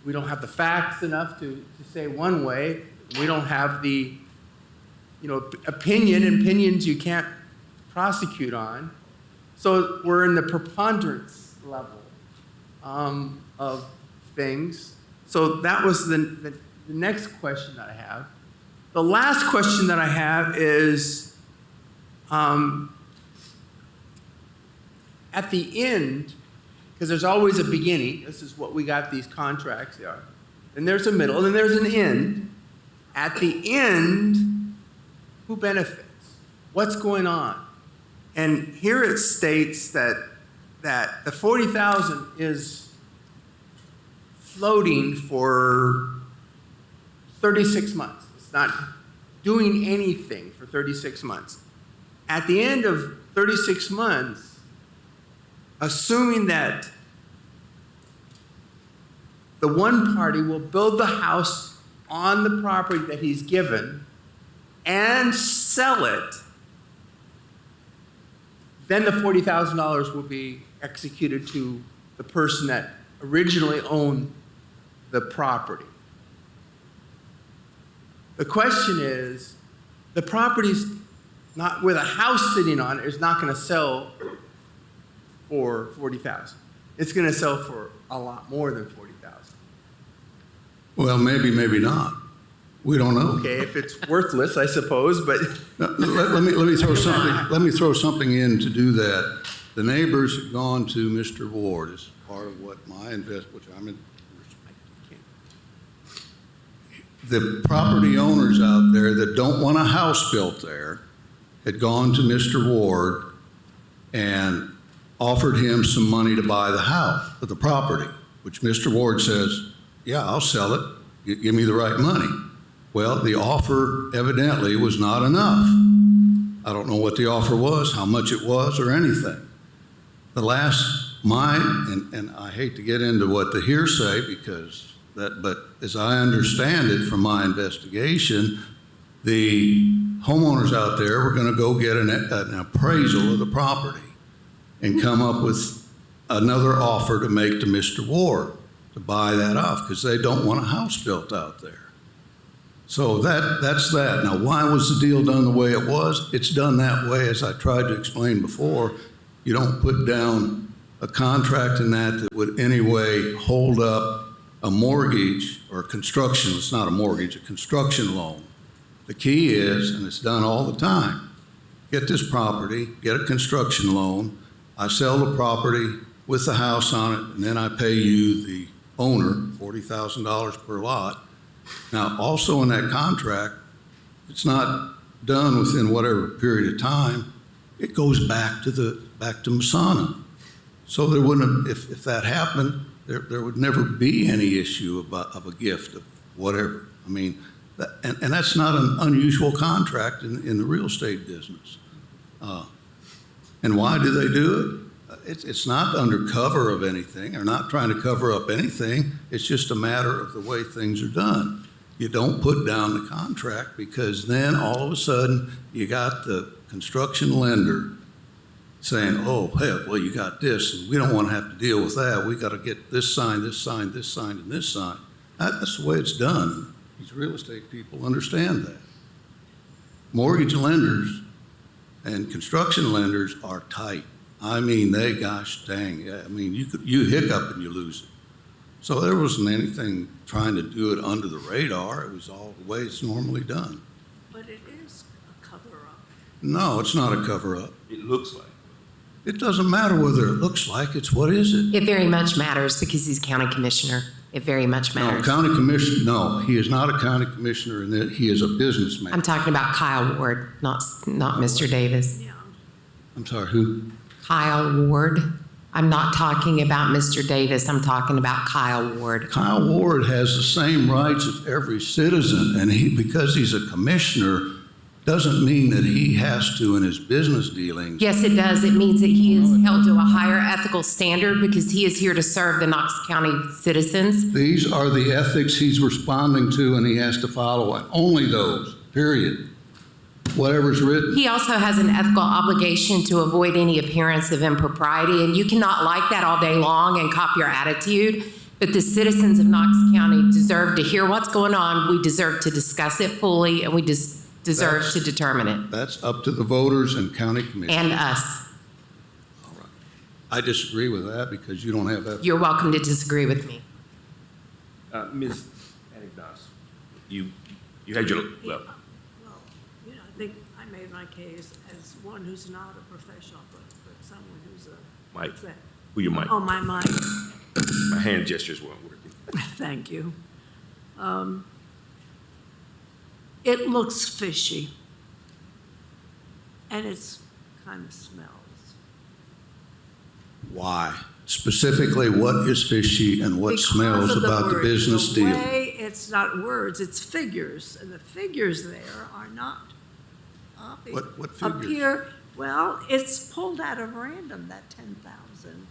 we don't have the facts enough to say one way, we don't have the opinions you can't prosecute on, so we're in the preponderance level of things. So that was the next question that I have. The last question that I have is, at the end, because there's always a beginning, this is what we got these contracts are, then there's a middle, and then there's an end. At the end, who benefits? What's going on? And here it states that the $40,000 is floating for 36 months. It's not doing anything for 36 months. At the end of 36 months, assuming that the one party will build the house on the property that he's given and sell it, then the $40,000 will be executed to the person that originally owned the property. The question is, the property's not with a house sitting on it is not going to sell for $40,000. It's going to sell for a lot more than $40,000. Well, maybe not. We don't know. Okay, if it's worthless, I suppose, but let me throw something. Let me throw something in to do that. The neighbors have gone to Mr. Ward as part of what which I'm in. The property owners out there that don't want a house built there had gone to Mr. Ward and offered him some money to buy the house, the property, which Mr. Ward says, yeah, I'll sell it. Give me the right money. Well, the offer evidently was not enough. I don't know what the offer was, how much it was, or anything. And I hate to get into what the hearsay but as I understand it from my investigation, the homeowners out there were going to go get an appraisal of the property and come up with another offer to make to Mr. Ward to buy that off because they don't want a house built out there. So that's that. Now, why was the deal done the way it was? It's done that way, as I tried to explain before. You don't put down a contract in that would in any way hold up a mortgage or construction. It's not a mortgage, a construction loan. The key is, and it's done all the time, get this property, get a construction loan, I sell the property with the house on it, and then I pay you, the owner, $40,000 per lot, Now, also in that contract, it's not done within whatever period of time, it goes back to Masana. So there wouldn't, if that happened, there would never be any issue of a gift of whatever. I mean, and that's not an unusual contract in the real estate business. And why do they do it? It's not under cover of anything. They're not trying to cover up anything. It's just a matter of the way things are done. You don't put down the contract because then all of a sudden you got the construction lender saying, oh, hey, well, you got this, and we don't want to have to deal with that. We got to get this signed, this signed, this signed, and this signed. That's the way it's done. These real estate people understand that. Mortgage lenders and construction lenders are tight. I mean, gosh dang, I mean, you hiccup and you lose it. So there wasn't anything trying to do it under the radar. It was all the way it's normally done. But it is a cover-up. No, it's not a cover-up. It looks like. It doesn't matter whether it looks like, it's what is it? It very much matters because he's county commissioner. It very much No, matters. county commissioner, no, he is not a county commissioner, and he is a businessman. I'm talking about Kyle Ward, not Mr. Davis. Yeah. I'm sorry, who? Kyle Ward. I'm not talking about Mr. Davis. I'm talking about Kyle Ward. Kyle Ward has the same rights as every citizen, and because he's a commissioner, doesn't mean that he has to in his business dealings. Yes, it does. It means that he is held to a higher ethical standard because he is here to serve the Knox County citizens. These are the ethics he's responding to, and he has to follow, and only those, period. Whatever's written. He also has an ethical obligation to avoid any appearance of impropriety, and you cannot like that all day long and cop your attitude, but the citizens of Knox County deserve to hear what's going on. We deserve to discuss it fully, and we deserve to determine it. That's up to the voters and county commission. And us. All right. I disagree with that because you don't have that. You're welcome to disagree with me. Ms. Knox, you had your, well, Well, you know, I think I made my case as one who's not a professional, but someone who's a. Mike, what's that? who your mic? Oh, my mic. My hand gestures weren't working. Thank you. It looks fishy. And it's kind of smells. Why? Specifically, what is fishy and what Because smells of the about the words. business deal? The way it's not words, it's figures. And the figures there are not up, What up figures? here. Well, it's pulled out of random, that 10,000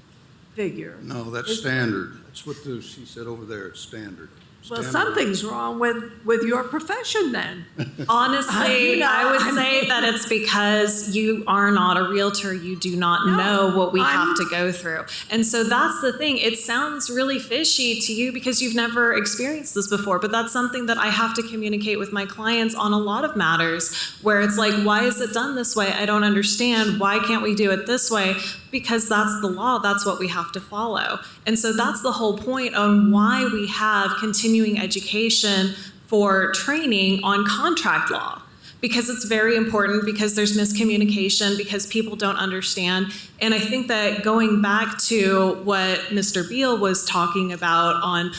figure. No, that's It's- standard. That's what she said over there, it's standard. Well, Standard. something's wrong with your profession then. Honestly, You know, I would I say mean- that it's because you are not a realtor. You do not No, know what we I'm- have to go through. And so that's the thing. It sounds really fishy to you because you've never experienced this before, but that's something that I have to communicate with my clients on a lot of matters where it's like, why is it done this way? I don't understand. Why can't we do it this way? Because that's the law. That's what we have to follow. And so that's the whole point on why we have continuing education for training on contract law. Because it's very important, because there's miscommunication, because people don't understand. And I think that going back to what Mr. Beal was talking about on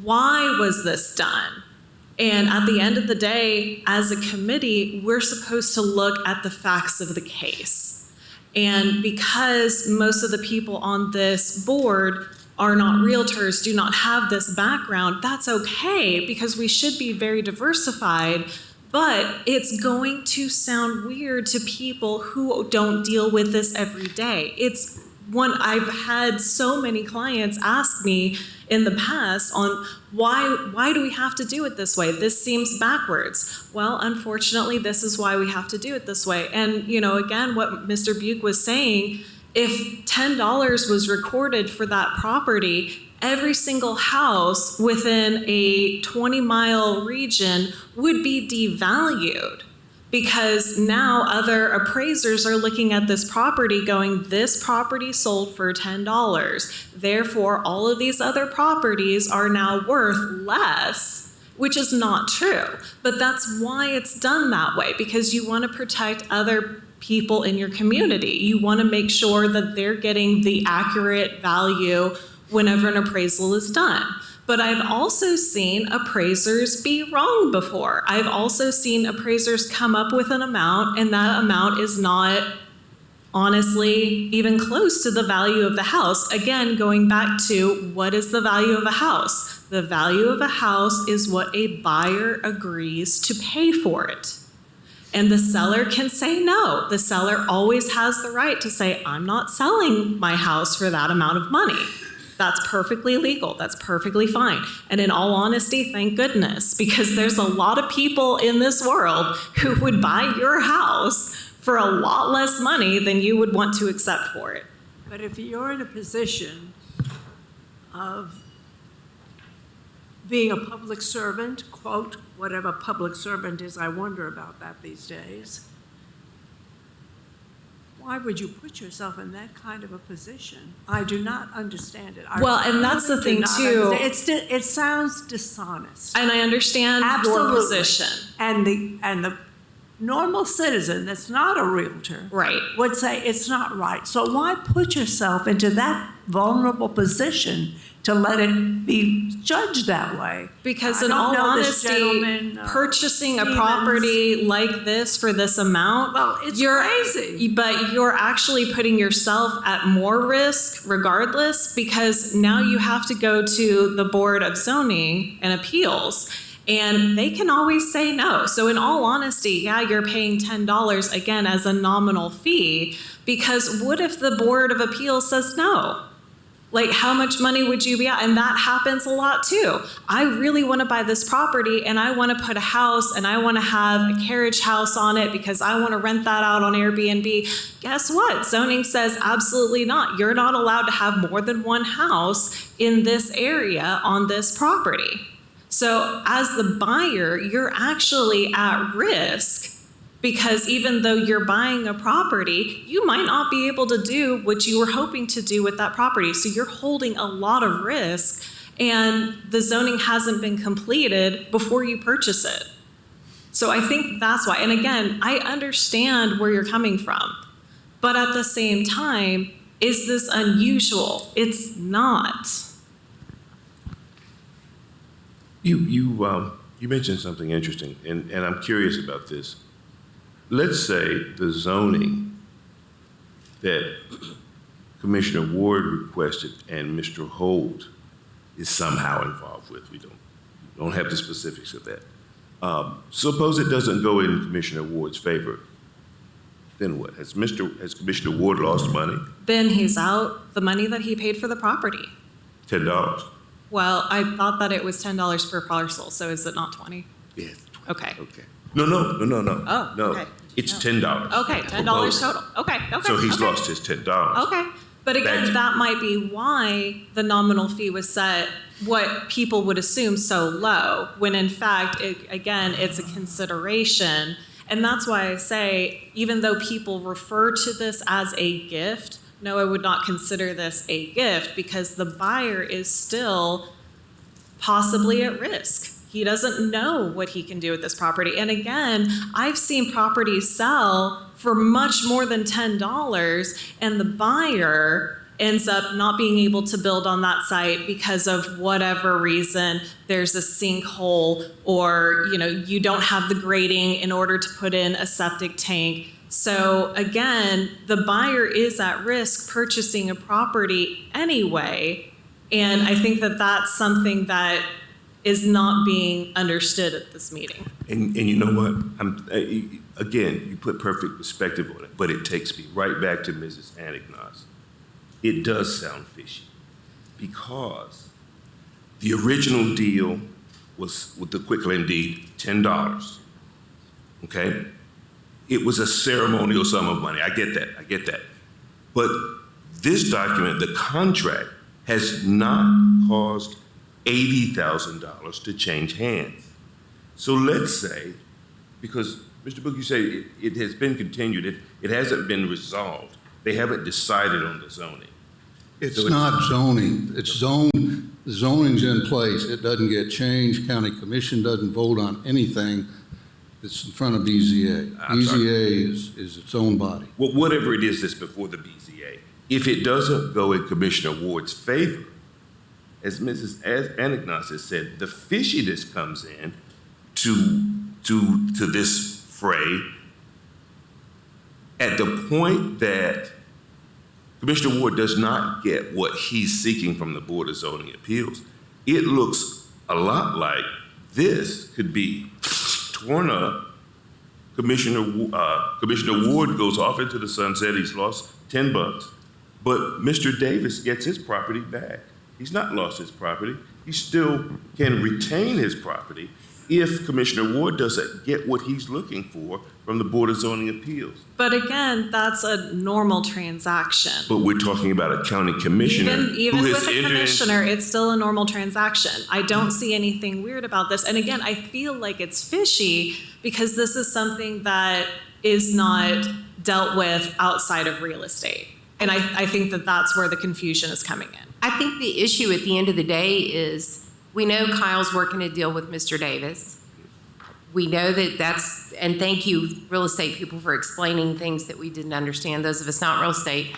why was this done? And at the end of the day, as a committee, we're supposed to look at the facts of the case. And because most of the people on this board are not realtors, do not have this background, that's okay because we should be very diversified, but it's going to sound weird to people who don't deal with this every day. It's one, I've had so many clients ask me in the past on why do we have to do it this way? This seems backwards. Well, unfortunately, this is why we have to do it this way. And, you know, again, what Mr. Buick was saying, if $10 was recorded for that property, every single house within a 20-mile region would be devalued. Because now other appraisers are looking at this property going, this property sold for $10. Therefore, all of these other properties are now worth less, which is not true. But that's why it's done that way, because you want to protect other people in your community. You want to make sure that they're getting the accurate value whenever an appraisal is done. But I've also seen appraisers be wrong before. I've also seen appraisers come up with an amount, and that amount is not honestly even close to the value of the house. Again, going back to what is the value of a house? The value of a house is what a buyer agrees to pay for it. And the seller can say no. The seller always has the right to say, I'm not selling my house for that amount of money. That's perfectly legal. That's perfectly fine. And in all honesty, thank goodness, because there's a lot of people in this world who would buy your house for a lot less money than you would want to accept for it. But if you're in a position of being a public servant, quote, whatever public servant is, I wonder about that these days, why would you put yourself in that kind of a position? I do not understand it. Well, and that's the thing too. It sounds dishonest. And I understand your position. And the normal citizen that's not a realtor would say it's not right. So why put yourself into that vulnerable position to let it be judged that way? Because in all honesty, purchasing a property like this for this amount, well, it's crazy. But you're actually putting yourself at more risk regardless, because now you have to go to the Board of Zoning and Appeals. And they can always say no. So in all honesty, yeah, you're paying $10 again as a nominal fee, because what if the Board of Appeals says no? Like, how much money would you be out? And that happens a lot too. I really want to buy this property and I want to put a house and I want to have a carriage house on it because I want to rent that out on Airbnb. Guess what? Zoning says absolutely not. You're not allowed to have more than one house in this area on this property. So as the buyer, you're actually at risk, because even though you're buying a property, you might not be able to do what you were hoping to do with that property. So you're holding a lot of risk, and the zoning hasn't been completed before you purchase it. So I think that's why. And again, I understand where you're coming from, but at the same time, is this unusual? It's not. You mentioned something interesting, and I'm curious about this. Let's say the zoning that Commissioner Ward requested and Mr. Holt is somehow involved with. We don't have the specifics of that. Suppose it doesn't go in Commissioner Ward's favor. Then what? Has Commissioner Ward lost money? Then he's out the money that he paid for the property. $10. Well, I thought that it was $10 per parcel, so is it not 20? Yeah. 20. Okay. Okay. No. Oh, no. okay. It's $10. Okay, $10 total. Okay. So he's lost his $10. Okay. But again, that might be why the nominal fee was set, what people would assume, so low, when in fact, it's a consideration. And that's why I say, even though people refer to this as a gift, no, I would not consider this a gift, because the buyer is still possibly at risk. He doesn't know what he can do with this property. And again, I've seen properties sell for much more than $10, and the buyer ends up not being able to build on that site because of whatever reason. There's a sinkhole, or you don't have the grading in order to put in a septic tank. So again, the buyer is at risk purchasing a property anyway, and I think that that's something that is not being understood at this meeting. And you know what? Again, you put perfect perspective on it, but it takes me right back to Mrs. Knox. It does sound fishy, because the original deal was with the quitclaim deed, $10. Okay? It was a ceremonial sum of money. I get that. But this document, the contract, has not caused $80,000 to change hands. So let's say, because Mr. Book, you say it has been continued, it hasn't been resolved. They haven't decided on the zoning. It's not zoning. It's zoned. The zoning's in place. It doesn't get changed. County Commission doesn't vote on anything. It's in front of BZA. BZA is its own body. Well, whatever it is that's before the BZA, if it doesn't go in Commissioner Ward's favor, as Mrs. Anagnos has said, the fishiness comes in to this fray at the point that Commissioner Ward does not get what he's seeking from the Board of Zoning Appeals. It looks a lot like this could be torn up. Commissioner Ward goes off into the sunset. He's lost $10, but Mr. Davis gets his property back. He's not lost his property. He still can retain his property if Commissioner Ward doesn't get what he's looking for from the Board of Zoning Appeals. But again, that's a normal transaction. But we're talking about a county commissioner Even who with has a entered commissioner, it's still a normal transaction. I don't see anything weird about this. And again, I feel like it's fishy because this is something that is not dealt with outside of real estate. And I think that that's where the confusion is coming in. I think the issue at the end of the day is we know Kyle's working a deal with Mr. Davis. We know that and thank you, real estate people, for explaining things that we didn't understand, those of us not real estate.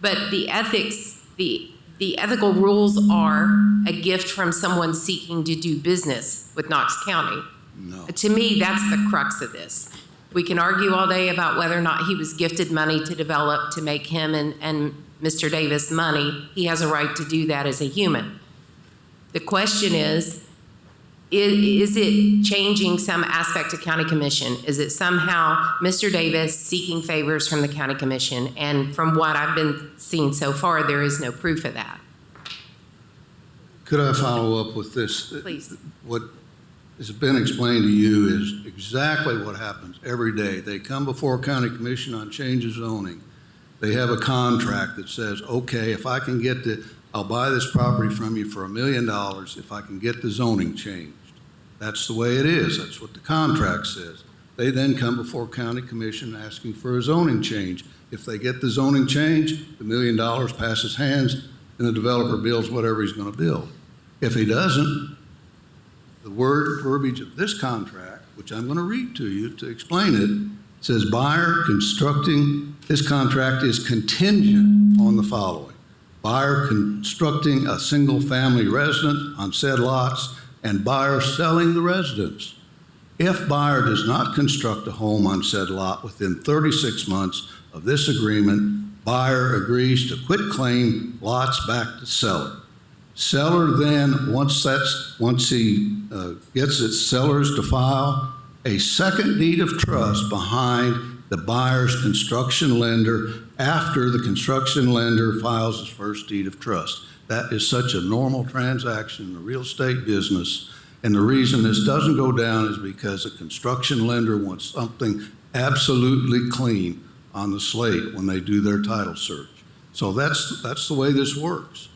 But the ethics, the ethical rules are a gift from someone seeking to do business with Knox County. No. To me, that's the crux of this. We can argue all day about whether or not he was gifted money to develop to make him and Mr. Davis money. He has a right to do that as a human. The question is it changing some aspect of county commission? Is it somehow Mr. Davis seeking favors from the county commission? And from what I've been seeing so far, there is no proof of that. Could I follow up with this? Please. What has been explained to you is exactly what happens every day. They come before county commission on change of zoning. They have a contract that says, okay, if I can get I'll buy this property from you for $1 million if I can get the zoning changed. That's the way it is. That's what the contract says. They then come before county commission asking for a zoning change. If they get the zoning change, the $1 million passes hands and the developer builds whatever he's going to build. If he doesn't, the verbiage of this contract, which I'm going to read to you to explain it, says buyer constructing, this contract is contingent on the following. Buyer constructing a single-family residence on said lots, and buyer selling the residence. If buyer does not construct a home on said lot within 36 months of this agreement, buyer agrees to quit claim lots back to seller. Seller then, once he gets its sellers to file a second deed of trust behind the buyer's construction lender after the construction lender files his first deed of trust. That is such a normal transaction in the real estate business. And the reason this doesn't go down is because a construction lender wants something absolutely clean on the slate when they do their title search. So that's the way this works.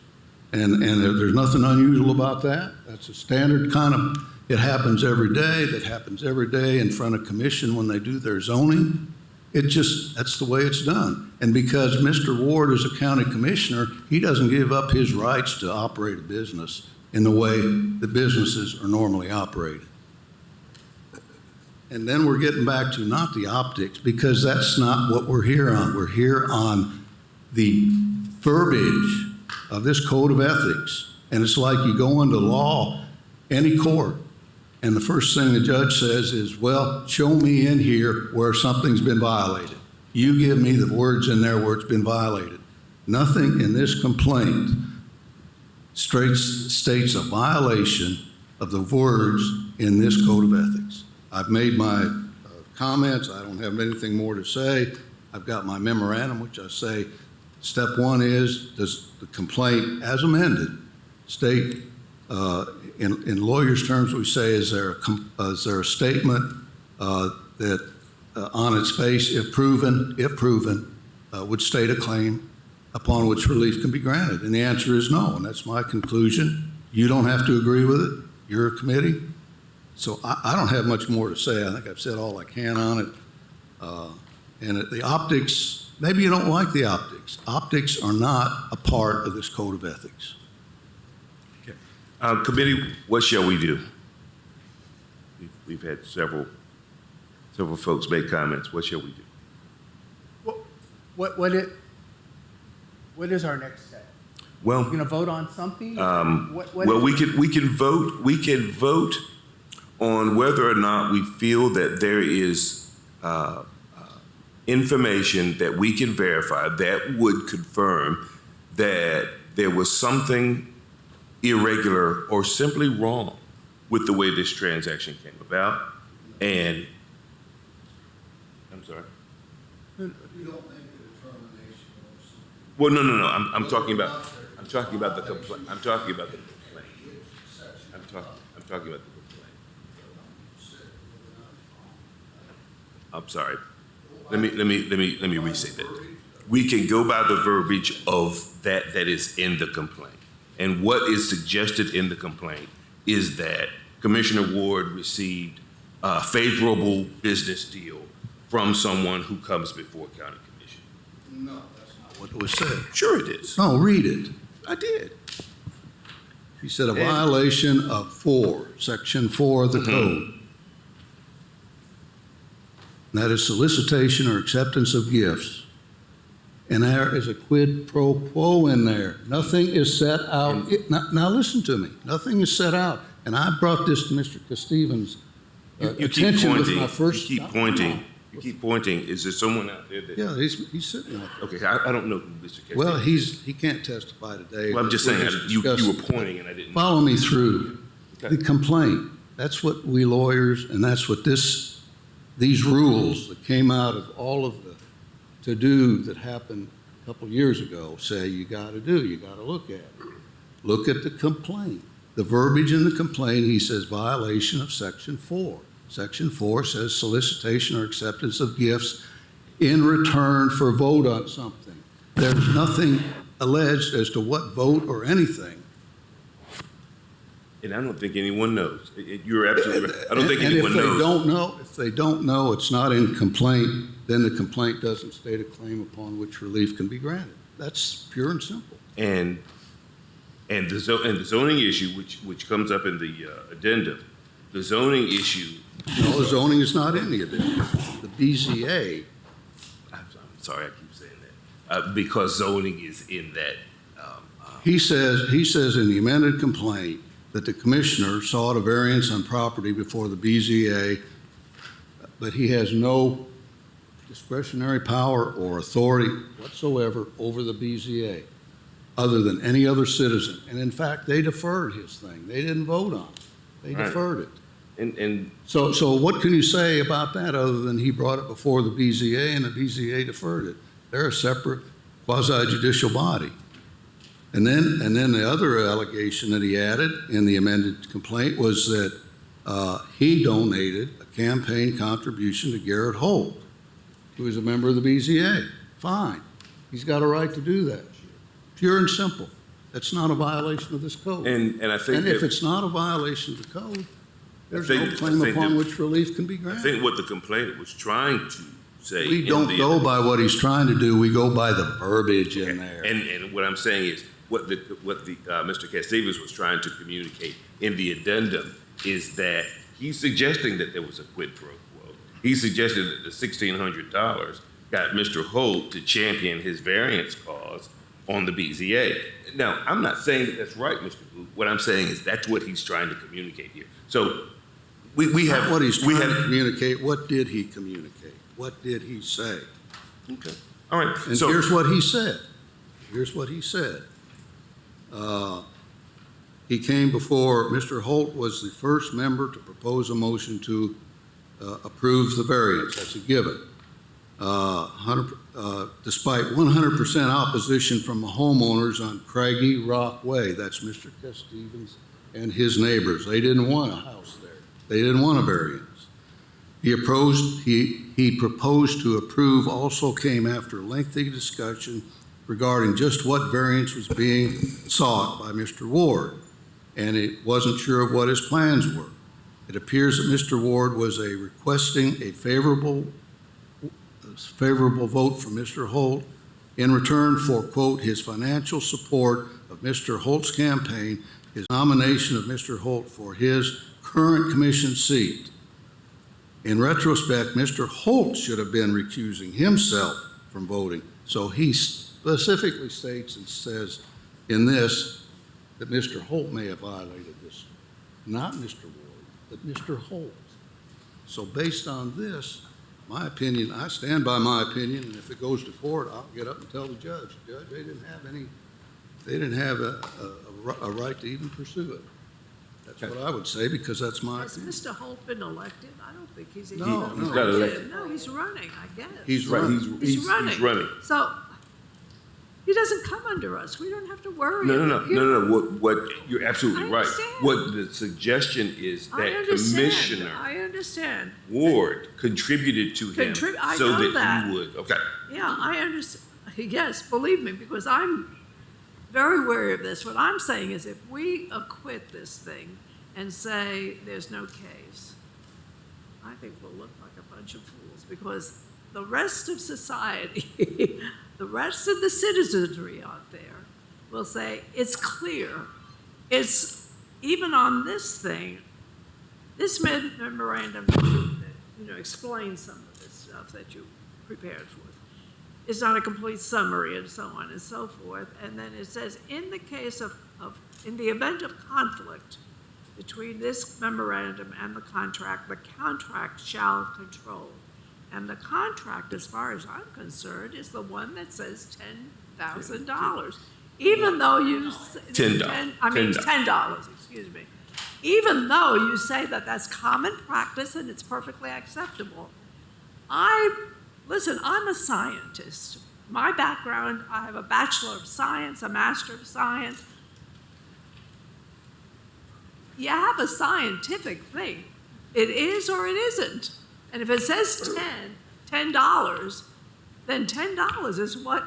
And there's nothing unusual about that. That's a standard kind of, it happens every day. That happens every day in front of commission when they do their zoning. That's the way it's done. And because Mr. Ward is a county commissioner, he doesn't give up his rights to operate a business in the way the businesses are normally operated. And then we're getting back to not the optics, because that's not what we're here on. We're here on the verbiage of this code of ethics. And it's like you go into law, any court, and the first thing the judge says is, well, show me in here where something's been violated. You give me the words in there where it's been violated. Nothing in this complaint states a violation of the words in this code of ethics. I've made my comments. I don't have anything more to say. I've got my memorandum, which I say, step one is, does the complaint as amended state, in lawyers' terms, we say, is there a statement that on its face, if proven, would state a claim upon which relief can be granted? And the answer is no, and that's my conclusion. You don't have to agree with it. You're a committee. So I don't have much more to say. I think I've said all I can on it. And the optics, maybe you don't like the optics. Optics are not a part of this code of ethics. Committee, what shall we do? We've had several folks make comments. What shall we do? What is our next step? Well, We're going to vote on something? well, we can vote on whether or not we feel that there is information that we can verify that would confirm that there was something irregular or simply wrong with the way this transaction came about. And I'm sorry. You don't make a determination or something. Well, no. I'm talking about the complaint. I'm talking about the complaint. I'm talking about the complaint. I'm sorry. Let me re-say that. We can go by the verbiage of that is in the complaint. And what is suggested in the complaint is that Commissioner Ward received a favorable business deal from someone who comes before County Commission. No, that's not what was said. Sure it is. No, read it. I did. He said a violation of Section 4 of the code. And that is solicitation or acceptance of gifts. And there is a quid pro quo in there. Nothing is set out. Now listen to me. Nothing is set out. And I brought this to Mr. Stevens' attention with my first. You keep pointing. Is there someone out there that? Yeah, he's sitting out there. Okay, I don't know who Mr. Castillo Well, is. he can't testify today. Well, I'm just saying, you were discussing. pointing and I didn't. Follow me through. Okay. The complaint, that's what we lawyers, and that's what these rules that came out of all of the to-do that happened a couple of years ago say you got to do. You got to look at it. Look at the complaint. The verbiage in the complaint, he says violation of Section 4. Section 4 says solicitation or acceptance of gifts in return for vote on something. There's nothing alleged as to what vote or anything. And I don't think anyone knows. You're absolutely right. I don't think And anyone knows. if they don't know, it's not in complaint, then the complaint doesn't state a claim upon which relief can be granted. That's pure and simple. And the zoning issue, which comes up in the addendum, the zoning issue. No, the zoning is not in the addendum. The BZA. I'm sorry, I keep saying that because zoning is in that. He says in the amended complaint that the commissioner sought a variance on property before the BZA, but he has no discretionary power or authority whatsoever over the BZA, other than any other citizen. And in fact, they deferred his thing. They didn't vote on it. They deferred it. And So what can you say about that other than he brought it before the BZA and the BZA deferred it? They're a separate quasi-judicial body. And then the other allegation that he added in the amended complaint was that he donated a campaign contribution to Garrett Holt, who is a member of the BZA. Fine. He's got a right to do that. Pure and simple. That's not a violation of this code. and I think And if it's not a violation of the code, there's no claim upon which relief can be I granted. think what the complainant was trying to say. We don't go by what he's trying to do, we go by the verbiage in there. And what I'm saying is, what Mr. Castillo was trying to communicate in the addendum is that he's suggesting that there was a quid pro quo. He's suggesting that the $1,600 got Mr. Holt to champion his variance cause on the BZA. Now, I'm not saying that that's right, Mr. Booth. What I'm saying is that's what he's trying to communicate here. So we have What he's trying to communicate, what did he communicate? What did he say? Okay. All right. And So here's what he said. Here's what he said. He came before, Mr. Holt was the first member to propose a motion to approve the variance. That's a given. Despite 100% opposition from the homeowners on Craggy Rock Way, that's Mr. Stevens and his neighbors. They didn't want a house there. They didn't want a variance. He proposed to approve also came after lengthy discussion regarding just what variance was being sought by Mr. Ward, and it wasn't sure of what his plans were. It appears that Mr. Ward was requesting a favorable vote from Mr. Holt in return for, quote, his financial support of Mr. Holt's campaign, his nomination of Mr. Holt for his current commission seat. In retrospect, Mr. Holt should have been recusing himself from voting. So he specifically states and says in this that Mr. Holt may have violated this. Not Mr. Ward, but Mr. Holt. So based on this, my opinion, I stand by my opinion, and if it goes to court, I'll get up and tell the judge, Judge, they didn't have a right to even pursue it. That's what I would say, because that's my Has opinion. Mr. Holt been elected? I don't think he's even No, elected. he's not elected. No, he's running, I guess. He's Right, running. He's running. He's running. So he doesn't come under us. We don't have to worry. No. What, you're absolutely I right. understand. What the suggestion is I that understand. Commissioner I understand. Ward contributed to him I so know that that. he would, okay. Yeah, I understand. Yes, believe me, because I'm very wary of this. What I'm saying is if we acquit this thing and say there's no case, I think we'll look like a bunch of fools, because the rest of society, the rest of the citizenry out there will say, it's clear. It's, even on this thing, this memorandum, explains some of this stuff that you prepared for. It's not a complete summary and so on and so forth. And then it says, in the case in the event of conflict between this memorandum and the contract shall control. And the contract, as far as I'm concerned, is the one that says $10,000. Even though you $10, excuse me. Even though you say that that's common practice and it's perfectly acceptable. Listen, I'm a scientist. My background, I have a Bachelor of Science, a Master of Science. You have a scientific thing. It is or it isn't. And if it says $10, then $10 is what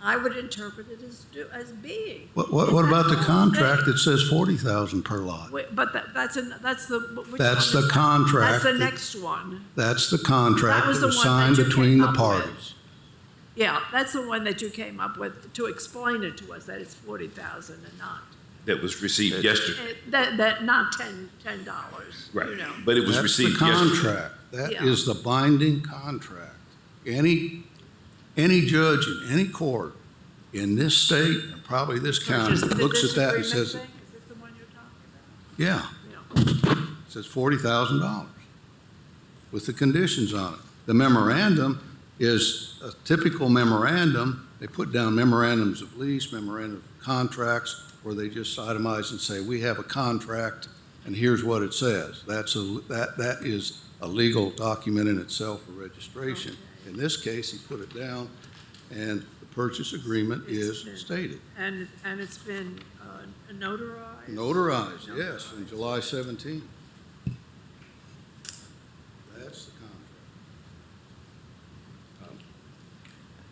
I would interpret it as being. What about the contract that says 40,000 per lot? But that's the contract. That's the next one. That's the contract That that was was the one signed that you between came the up parties. Yeah, that's the one that you came up with to explain it to us, that it's 40,000 and not. That was received yesterday. That not $10. Right. You know. But it was received That's the yesterday. contract. That Yeah. is the binding contract. Any judge in any court in this state, and probably this county, The looks at that and disagreement says, thing, is this the one you're talking yeah, about? it says $40,000 with the conditions on it. The memorandum is a typical memorandum. They put down memorandums of lease, memorandum of contracts, where they just itemize and say, we have a contract and here's what it says. That is a legal document in itself for registration. Okay. In this case, he put it down and the purchase agreement is It's- stated. And it's been notarized? Notarized, yes, on July 17th. That's the contract.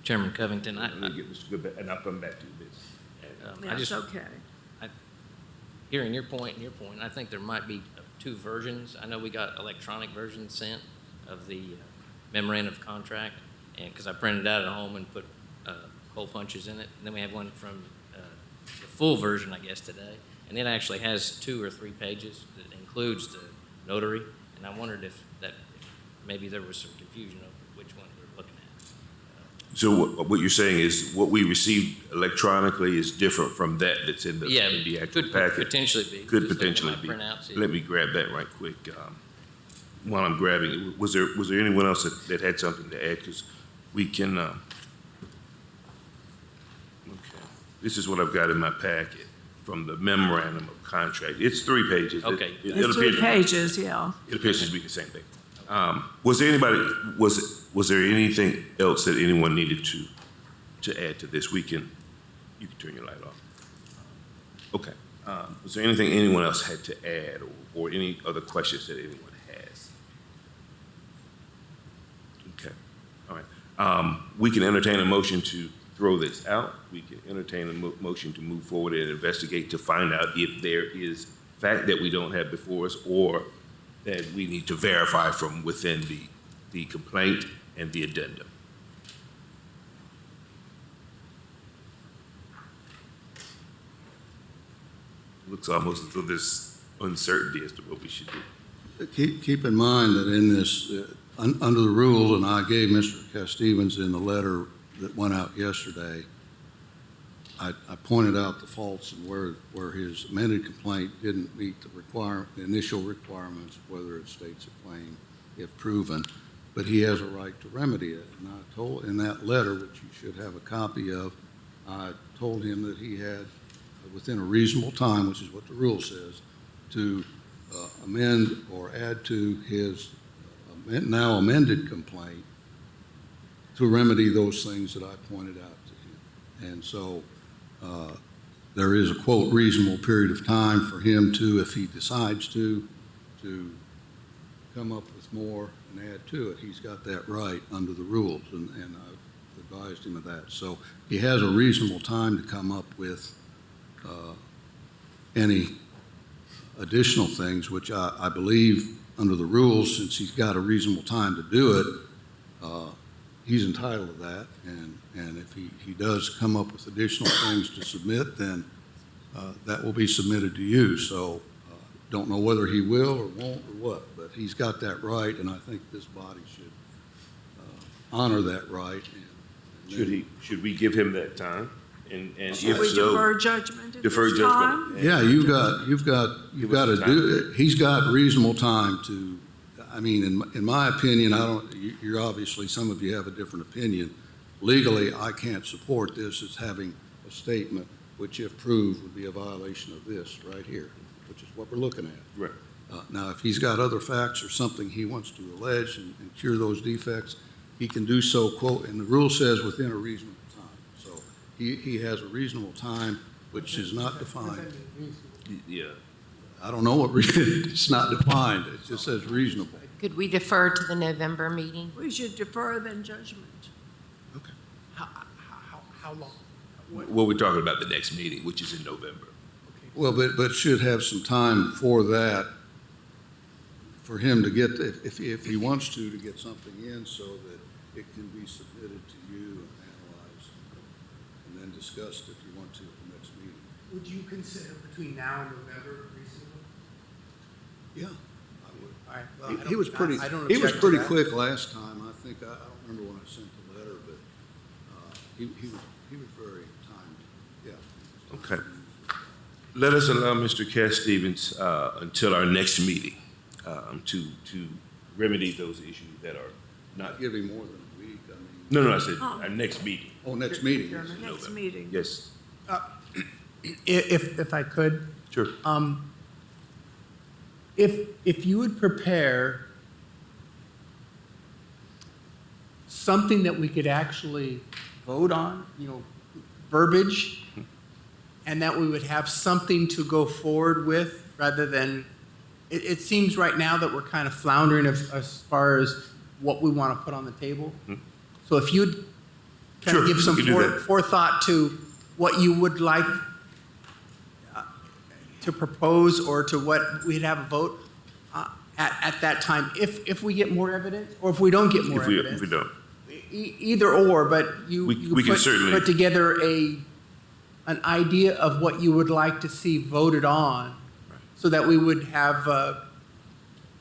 Chairman Covington, Let me get Mr. Goodman, and I'll come back to you, Ms. I Yeah, it's just, okay. hearing your point and your point, I think there might be two versions. I know we got electronic versions sent of the memorandum of contract, and, because I printed it out at home and put hole punches in it. And then we have one from the full version, I guess, today. And it actually has 2 or 3 pages that includes the notary. And I wondered if maybe there was some confusion of which one we're looking at. So what you're saying is what we received electronically is different from that's in the actual could packet? potentially be. Could Just looking potentially at be. my printouts, yeah. Let me grab that right quick. While I'm grabbing it, was there anyone else that had something to add? Because we can, okay. This is what I've got in my packet from the memorandum of contract. It's 3 pages. Okay. It's 3 pages, yeah. It appears to be the same thing. Was there anything else that anyone needed to add to this? You can turn your light off. Okay. Was there anything anyone else had to add or any other questions that anyone has? Okay. All right. We can entertain a motion to throw this out. We can entertain a motion to move forward and investigate to find out if there is fact that we don't have before us or that we need to verify from within the complaint and the addendum. Looks almost as though there's uncertainty as to what we should do. Keep in mind that in this, under the rules, and I gave Mr. Stevens in the letter that went out yesterday, I pointed out the faults and where his amended complaint didn't meet the initial requirements, whether it states a claim if proven, but he has a right to remedy it. And I told, in that letter, which you should have a copy of, I told him that he had, within a reasonable time, which is what the rule says, to amend or add to his now amended complaint to remedy those things that I pointed out to him. And so there is a, quote, reasonable period of time for him to, if he decides to come up with more and add to it. He's got that right under the rules, and I've advised him of that. So he has a reasonable time to come up with any additional things, which I believe under the rules, since he's got a reasonable time to do it, he's entitled to that. And if he does come up with additional things to submit, then that will be submitted to you. So don't know whether he will or won't or what, but he's got that right, and I think this body should honor that right. Should we give him that time? And Should if we so, defer judgment at defer this judgment. time? Yeah, you've got to do it. He's got reasonable time to, I mean, in my opinion, you're obviously, some of you have a different opinion. Legally, I can't support this as having a statement which, if proved, would be a violation of this right here, which is what we're looking at. Right. Now, if he's got other facts or something he wants to allege and cure those defects, he can do so, quote, and the rule says within a reasonable time. So he has a reasonable time, which is not defined. Yeah. I don't know what, it's not defined. It just says reasonable. Could we defer to the November meeting? We should defer then judgment. Okay. How long? Well, we're talking about the next meeting, which is in November. Well, but should have some time for that, for him to get, if he wants to get something in so that it can be submitted to you and analyzed and then discussed if you want to at the next meeting. Would you consider between now and November reasonable? Yeah, I would. All right. Well, He was pretty, I don't he was object to pretty that. quick last time. I think, I don't remember when I sent the letter, but he was very timed, yeah. Okay. Let us allow Mr. Cass Stevens until our next meeting to remedy those issues that are not. Give him more than a week, I mean. No, I said our next meeting. Oh, next meeting. Your next meeting. Yes. If I could, Sure. if you would prepare something that we could actually vote on, verbiage, and that we would have something to go forward with rather than, it seems right now that we're kind of floundering as far as what we want to put on the table. So if you'd kind Sure, of give some we can do that. forethought to what you would like to propose or to what we'd have a vote at that time, if we get more evidence or if we don't get more evidence. If we don't. Either or, but We can certainly. put together an idea of what you would like to see voted on so that we would have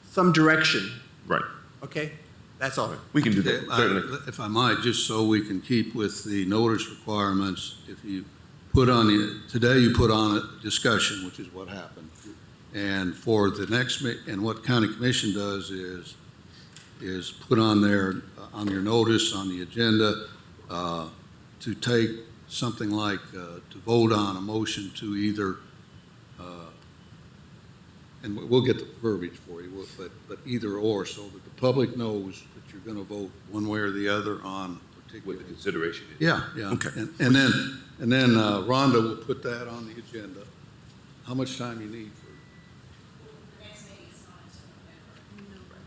some direction. Right. Okay? That's all. We can do that, certainly. If I might, just so we can keep with the notice requirements, if you put on today you put on a discussion, which is what happened. And for the next, and what county commission does is put on there, on your notice, on the agenda, to take something like, to vote on a motion to either, and we'll get the verbiage for you, but either or, so that the public knows that you're going to vote one way or the other on a particular. What the consideration is. Yeah. Okay. And then Rhonda will put that on the agenda. How much time you need for? The next meeting is not until November.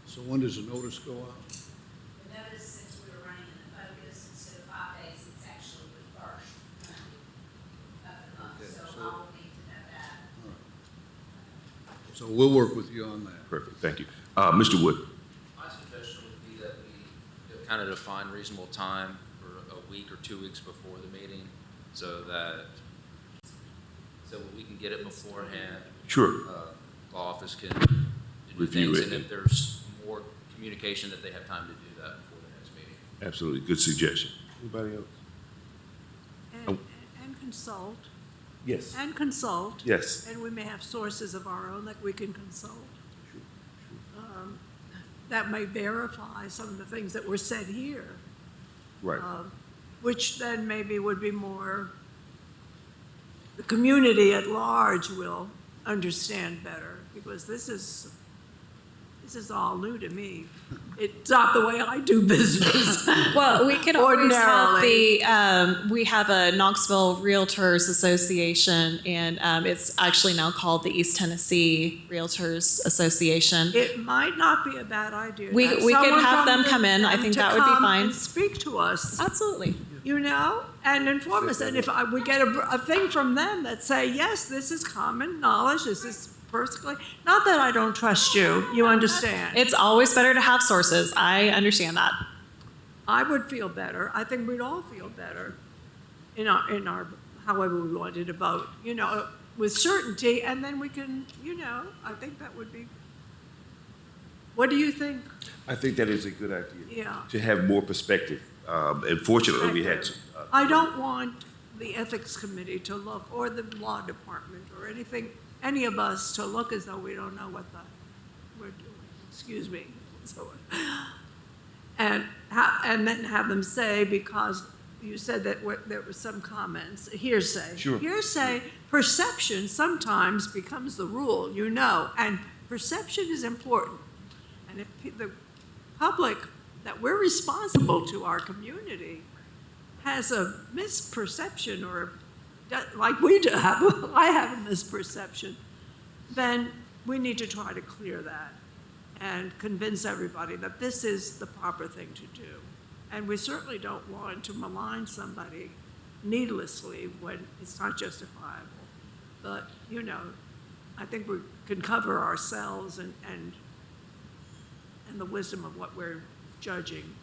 So when does the notice go out? The notice, since we were running in the focus, instead of 5 days, it's actually the first Monday of the month. Okay, So so- I will need to know that. All right. So we'll work with you on that. Perfect, thank you. Mr. Wood. My suggestion would be that we kind of define reasonable time for a week or 2 weeks before the meeting so we can get it beforehand. Sure. Law office can do Review things, it. and if there's more communication, that they have time to do that before the next meeting. Absolutely, good suggestion. Anybody else? And consult, Yes. Yes. and we may have sources of our own that we can consult. That may verify some of the things that were said here. Right. Which then maybe would be more, the community at large will understand better, because this is all new to me. It's not the way I do business. Well, we can always have Ordinarily. we have a Knoxville Realtors Association, and it's actually now called the East Tennessee Realtors Association. It might not be a bad idea. We to could someone have from them come in. I think to that would be come fine. and speak to us, Absolutely. you know, and inform us. And if we get a thing from them that say, yes, this is common knowledge, this is personally, not that I don't trust you, you understand. It's always better to have sources. I understand that. I would feel better. I think we'd all feel better in our however we wanted to vote, you know, with certainty, and then we can, you know, I think that would be. What do you think? I think that is a good idea. Yeah. To have more perspective. And fortunately, we had some. I don't want the ethics committee to look, or the law department, or anything, any of us to look as though we don't know what we're doing. Excuse me. So, and then have them say, because you said that there were some comments, hearsay. Sure. Hearsay, perception sometimes becomes the rule, you know, and perception is important. And if the public, that we're responsible to our community, has a misperception, or like we do have, I have a misperception, then we need to try to clear that and convince everybody that this is the proper thing to do. And we certainly don't want to malign somebody needlessly when it's not justifiable. But, you know, I think we can cover ourselves and the wisdom of what we're judging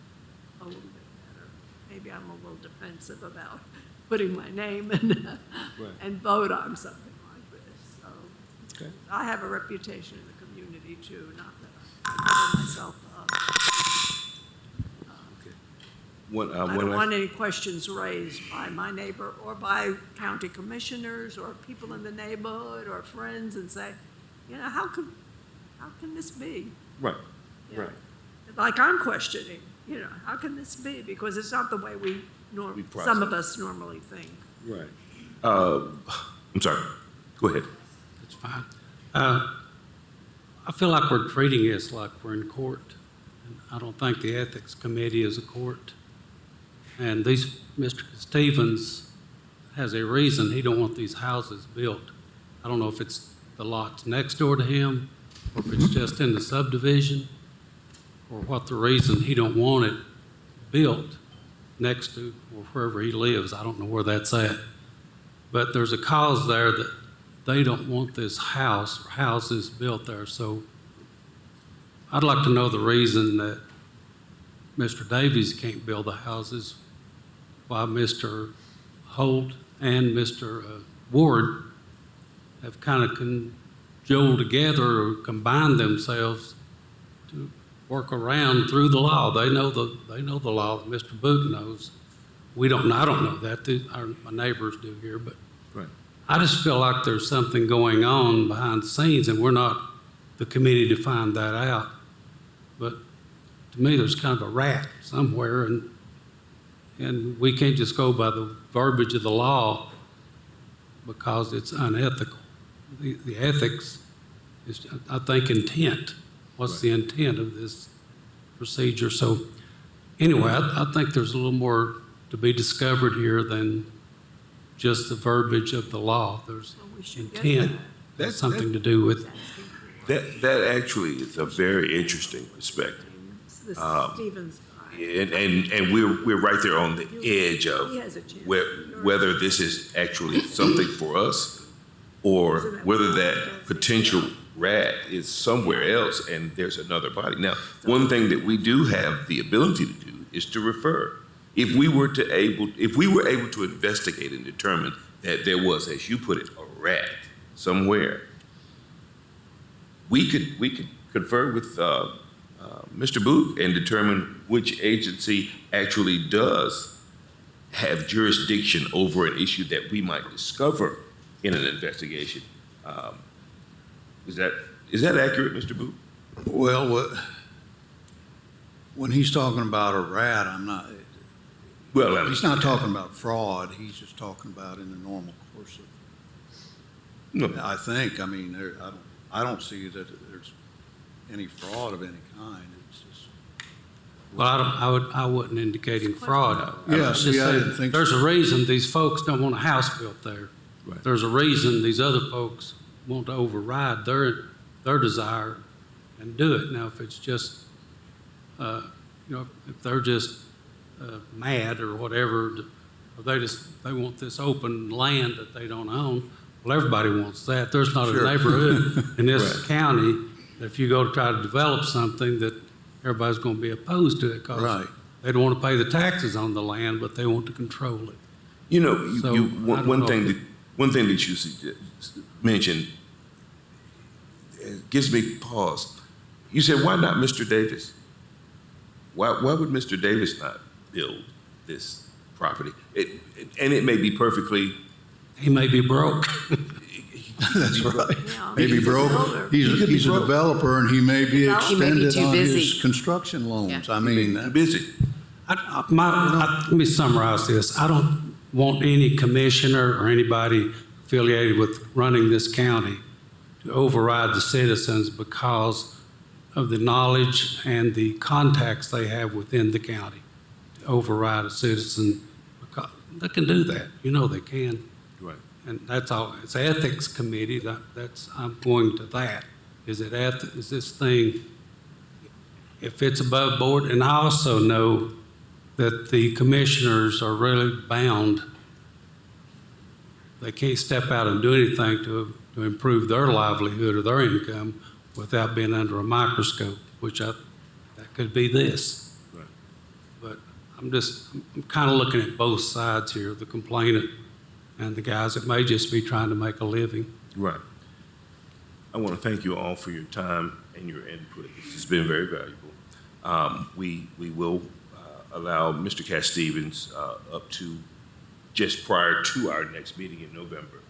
a little bit better. Maybe I'm a little defensive about putting my name and vote on something like this. So I have a reputation in the community too, not that I cover myself up. I don't want any questions raised by my neighbor or by county commissioners or people in the neighborhood or friends and say, you know, how can this be? Right. You know, Right. like I'm questioning, you know, how can this be? Because it's not the way some of us normally think. Right. I'm sorry. Go ahead. That's fine. I feel like we're treating this like we're in court. And I don't think the Ethics Committee is a court. And Mr. Stevens has a reason he don't want these houses built. I don't know if it's the lots next door to him, or if it's just in the subdivision, or what the reason he don't want it built next to or wherever he lives. I don't know where that's at. But there's a cause there that they don't want this house or houses built there. So I'd like to know the reason that Mr. Davies can't build the houses, why Mr. Holt and Mr. Ward have kind of conjoined together or combined themselves to work around through the law. They know the law. Mr. Book knows. We don't. I don't know that. My neighbors do here, but Right. I just feel like there's something going on behind the scenes, and we're not the committee to find that out. But to me, there's kind of a rat somewhere, and we can't just go by the verbiage of the law because it's unethical. The ethics is, I think, intent. What's the intent of this procedure? So anyway, I think there's a little more to be discovered here than just the verbiage of the law. There's intent. That's something to do with That actually is a very interesting perspective. This Stevens guy. And we're right there on the edge of He has a chance. whether this is actually something for us or whether that potential rat is somewhere else and there's another body. Now, one thing that we do have the ability to do is to refer. If we were able to investigate and determine that there was, as you put it, a rat somewhere, we could confer with Mr. Booth and determine which agency actually does have jurisdiction over an issue that we might discover in an investigation. Is that accurate, Mr. Booth? Well, when he's talking about a rat, I'm not, Well, I mean, he's not talking about fraud, he's just talking about in the normal course of, no. I think, I mean, I don't see that there's any fraud of any kind. It's just. Well, I wasn't indicating fraud. Yes, Just yeah, I saying, didn't think there's so. a reason these folks don't want a house built there. Right. There's a reason these other folks want to override their desire and do it. Now, if it's just, you know, if they're just mad or whatever, or they want this open land that they don't own, well, everybody wants that. There's not Sure. a neighborhood in this Right. county that if you go to try to develop something that everybody's going to be opposed to it because Right. they don't want to pay the taxes on the land, but they want to control it. You know, So, one thing that you mentioned gives me pause. You said, why not Mr. Davis? Why would Mr. Davis not build this property? And it may be perfectly. He may be broke. That's right. Yeah. Maybe broke. He's a developer and he may be He may be extended too on his busy. construction loans. Yeah. I mean, Busy. Let me summarize this. I don't want any commissioner or anybody affiliated with running this county to override the citizens because of the knowledge and the contacts they have within the county. To override a citizen, because they can do that. You know they can. Right. And that's all. It's ethics committee. I'm going to that. Is this thing, if it's above board? And I also know that the commissioners are really bound. They can't step out and do anything to improve their livelihood or their income without being under a microscope, that could be this. Right. But I'm kind of looking at both sides here, the complainant and the guys that may just be trying to make a living. Right. I want to thank you all for your time and your input. This has been very valuable. We will allow Mr. Cass Stevens up to just prior to our next meeting in November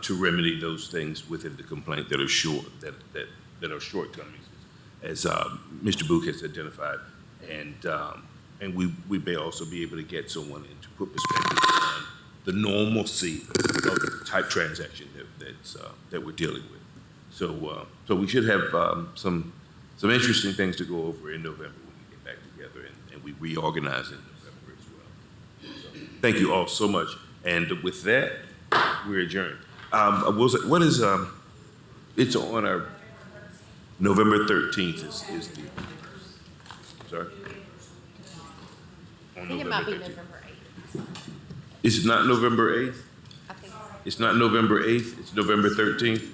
to remedy those things within the complaint that are that are shortcomings, as Mr. Book has identified, and we may also be able to get someone in to put perspective on the normalcy of the type transaction that we're dealing with. So we should have some interesting things to go over in November when we get back together and we reorganize in November as well. So, thank you all so much. And with that, we're adjourned. What is it's on our November 13th is the, sorry? I think it might be November 8th. Is it not November 8th? I think so. It's not November 8th, it's November 13th?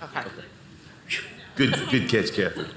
Okay. Good catch, Catherine.